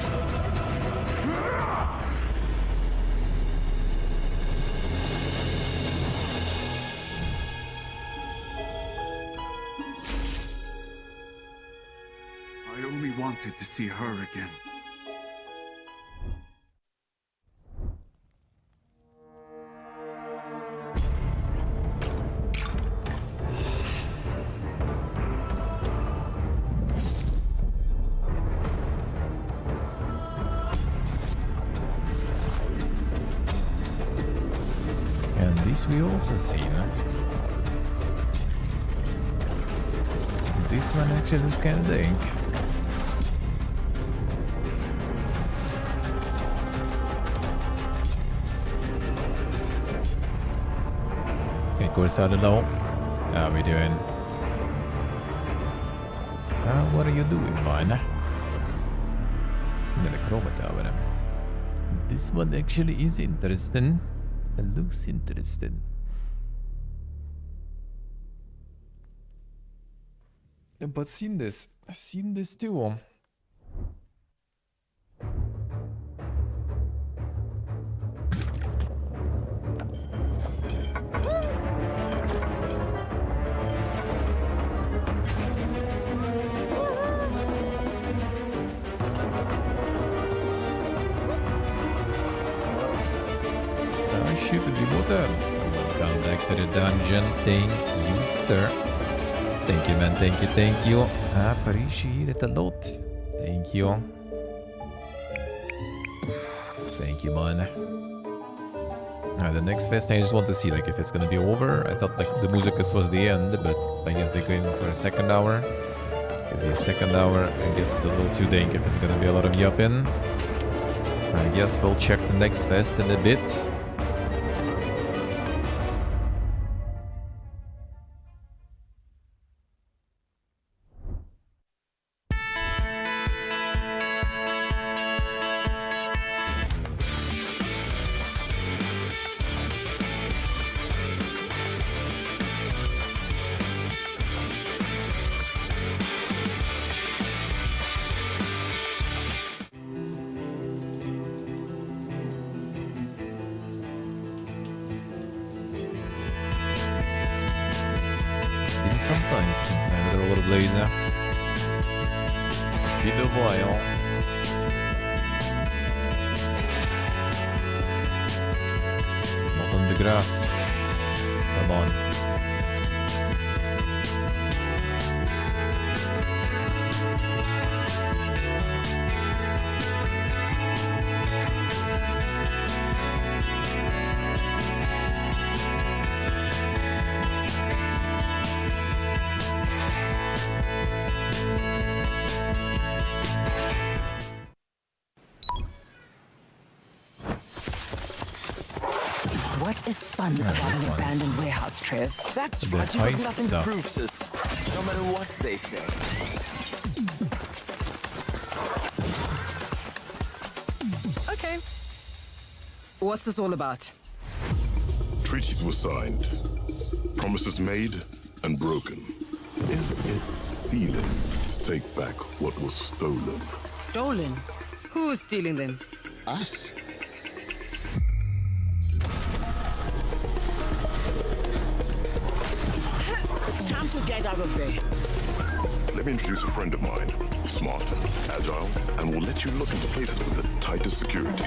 I only wanted to see her again. And this we also see, no? This one actually looks kind of dank. Okay, course out of low. How are we doing? What are you doing, man? This one actually is interesting. It looks interesting. But I've seen this too. Shoot the water. Come back to the dungeon. Thank you, sir. Thank you, man. Thank you, thank you. Appreciate it a lot. Thank you. Thank you, man. The next fest, I just want to see like if it's gonna be over. I thought like the Musicus was the end, but I guess they're going for a second hour. Because the second hour, I guess, is a little too dank if it's gonna be a lot of yapping. I guess we'll check the next fest in a bit. Sometimes since I'm a little blade now. Bit of while. Not on the grass. Come on. What is fun about an abandoned warehouse, Trev? That's right, you got nothing to prove, sis. No matter what they say. Okay. What's this all about? Treaties were signed, promises made and broken. Is it stealing to take back what was stolen? Stolen? Who is stealing them? Us. It's time to get out of there. Let me introduce a friend of mine. Smart, agile, and will let you look into places with the tightest security.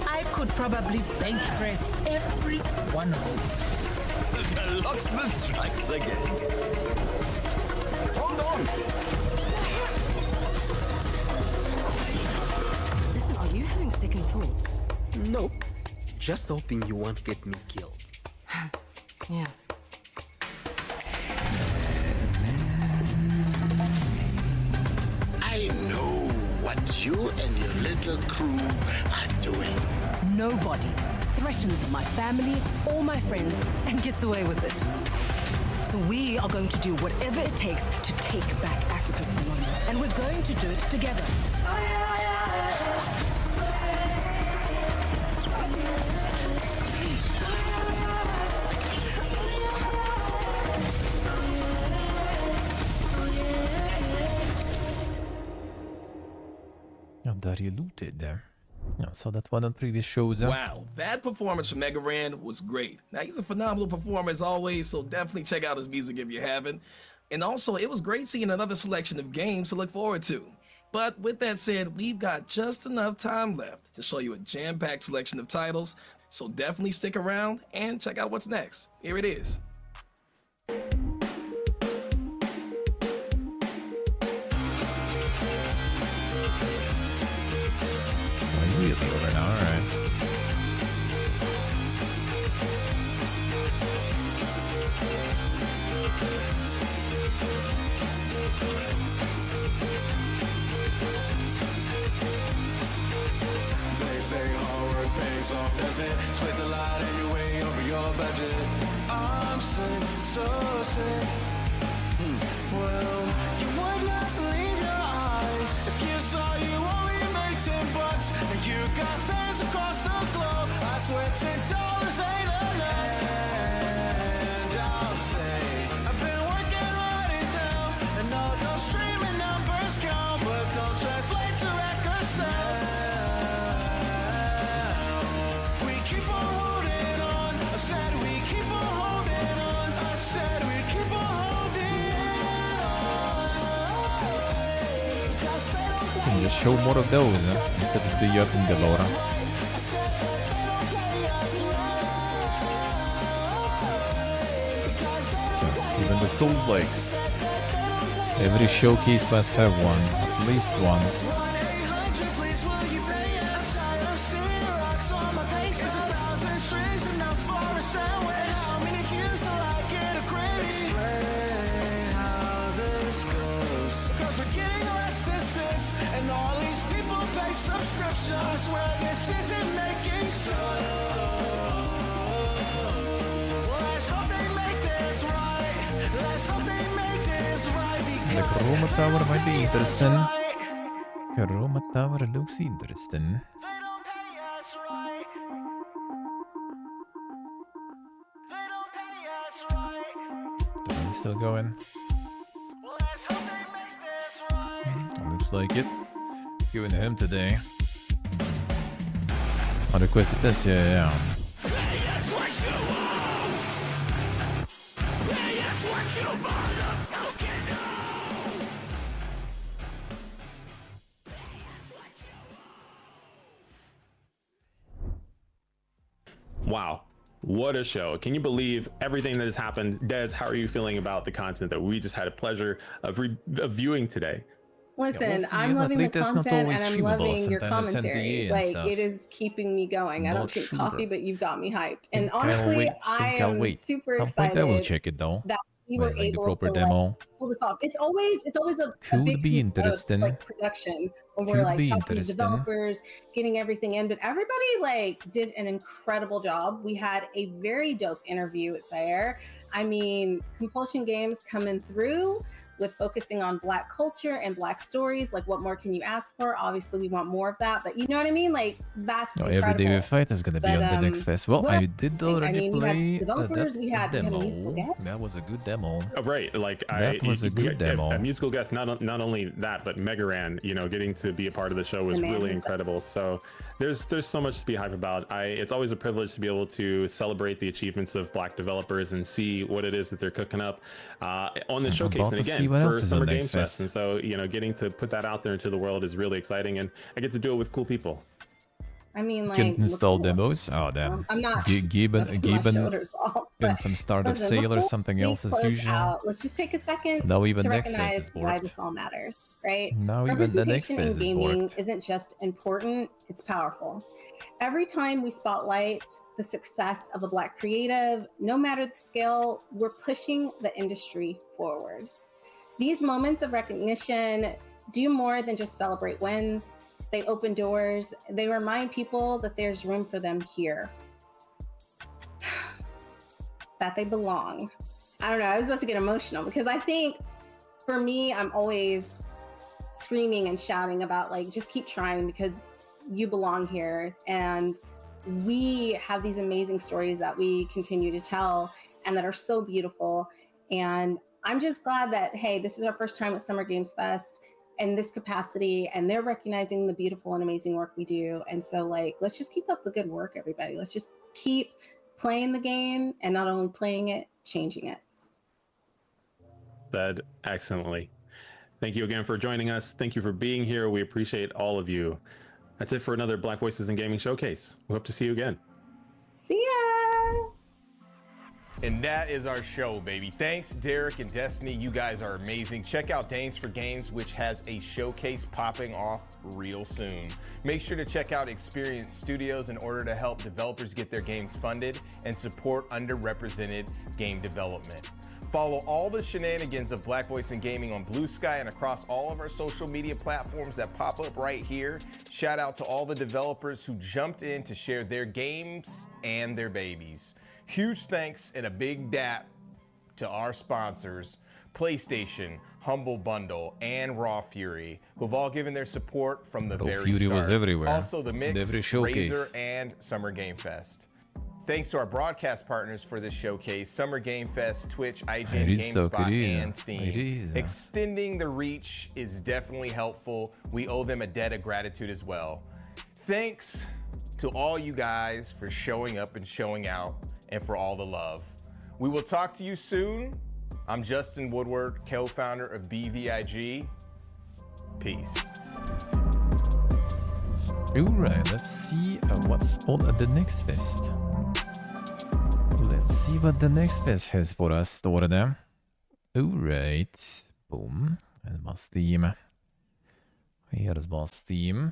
I could probably bench press every one of you. The locksmith strikes again. Hold on. Listen, are you having second thoughts? Nope. Just hoping you won't get me killed. Yeah. I know what you and your little crew are doing. Nobody threatens my family or my friends and gets away with it. So we are going to do whatever it takes to take back Africa's belongings, and we're going to do it together. That you looted there. Yeah, saw that one on previous shows. Wow, that performance from Mega Ran was great. Now, he's a phenomenal performer as always, so definitely check out his music if you haven't. And also, it was great seeing another selection of games to look forward to. But with that said, we've got just enough time left to show you a jam-packed selection of titles, so definitely stick around and check out what's next. Here it is. Immediately over now, alright. They say hard work pays off, does it? Spend a lot and you're way over your budget. I'm sick, so sick. Well, you would not believe your eyes if you saw you only made $10 and you got fans across the globe. I swear $10 ain't enough. And I'll say I've been working hard as hell, and all those streaming numbers count, but don't translate to record sales. We keep on holding on. I said we keep on holding on. I said we keep on holding on. Can just show more of those instead of the Jötunn Galore. Even the Soul Lakes. Every showcase must have one, at least one. Subscriptions where this isn't making sense. Well, let's hope they make this right. Let's hope they make this right. The Chroma Tower might be interesting. Chroma Tower looks interesting. Still going. Looks like it. Giving him today. On requested test, yeah. Wow. What a show. Can you believe everything that has happened? Des, how are you feeling about the content that we just had a pleasure of viewing today? Listen, I'm loving the content and I'm loving your commentary. Like, it is keeping me going. I don't drink coffee, but you've got me hyped. And honestly, I am super excited. I will check it though. That we were able to pull this off. It's always a big piece of like production when we're like talking to developers, getting everything in. But everybody like did an incredible job. We had a very dope interview at Zaire. I mean, Compulsion Games coming through with focusing on Black culture and Black stories. Like, what more can you ask for? Obviously, we want more of that, but you know what I mean? Like, that's incredible. Every Day We Fight is going to be on the next festival. Well, I did already play that demo. That was a good demo. Oh, right. Like, that was a good demo. A musical guest, not only that, but Mega Ran, you know, getting to be a part of the show was really incredible. So there's so much to be hyped about. It's always a privilege to be able to celebrate the achievements of Black developers and see what it is that they're cooking up on the showcase. And again, for Summer Games Fest. And so, you know, getting to put that out there into the world is really exciting, and I get to do it with cool people. I mean, like, can install demos. Oh damn! I'm not. Gibbon in some startup sale or something else as usual. Let's just take a second now even to next recognize why this all matters, right? Now even the next phase in gaming isn't just important, it's powerful. Every time we spotlight the success of a Black creative, no matter the scale, we're pushing the industry forward. These moments of recognition do more than just celebrate wins. They open doors. They remind people that there's room for them here, that they belong. I don't know. I was about to get emotional because I think for me, I'm always screaming and shouting about like, just keep trying because you belong here. And we have these amazing stories that we continue to tell and that are so beautiful. And I'm just glad that, hey, this is our first time at Summer Games Fest in this capacity, and they're recognizing the beautiful and amazing work we do. And so like, let's just keep up the good work, everybody. Let's just keep playing the game, and not only playing it, changing it. Said excellently. Thank you again for joining us. Thank you for being here. We appreciate all of you. That's it for another Black Voices in Gaming Showcase. We hope to see you again. See ya! And that is our show, baby. Thanks, Derek and Destiny. You guys are amazing. Check out Dames for Games, which has a showcase popping off real soon. Make sure to check out Experience Studios in order to help developers get their games funded and support underrepresented game development. Follow all the shenanigans of Black Voice in Gaming on Blue Sky and across all of our social media platforms that pop up right here. Shout out to all the developers who jumped in to share their games and their babies. Huge thanks and a big dap to our sponsors, PlayStation, Humble Bundle, and Raw Fury, who've all given their support from the very Fury start. Was everywhere. Also the Mix, every showcase. Razer, and Summer Game Fest. Thanks to our broadcast partners for this showcase, Summer Game Fest, Twitch, IGN, GameSpot, and Steam. Extending the reach is definitely helpful. We owe them a debt of gratitude as well. Thanks to all you guys for showing up and showing out, and for all the love. We will talk to you soon. I'm Justin Woodward, co-founder of BVIG. Peace. Alright, let's see what's on the next fest. Let's see what the next fest has for us, står det. Alright, boom. Det är bara Steam. Here's bara Steam.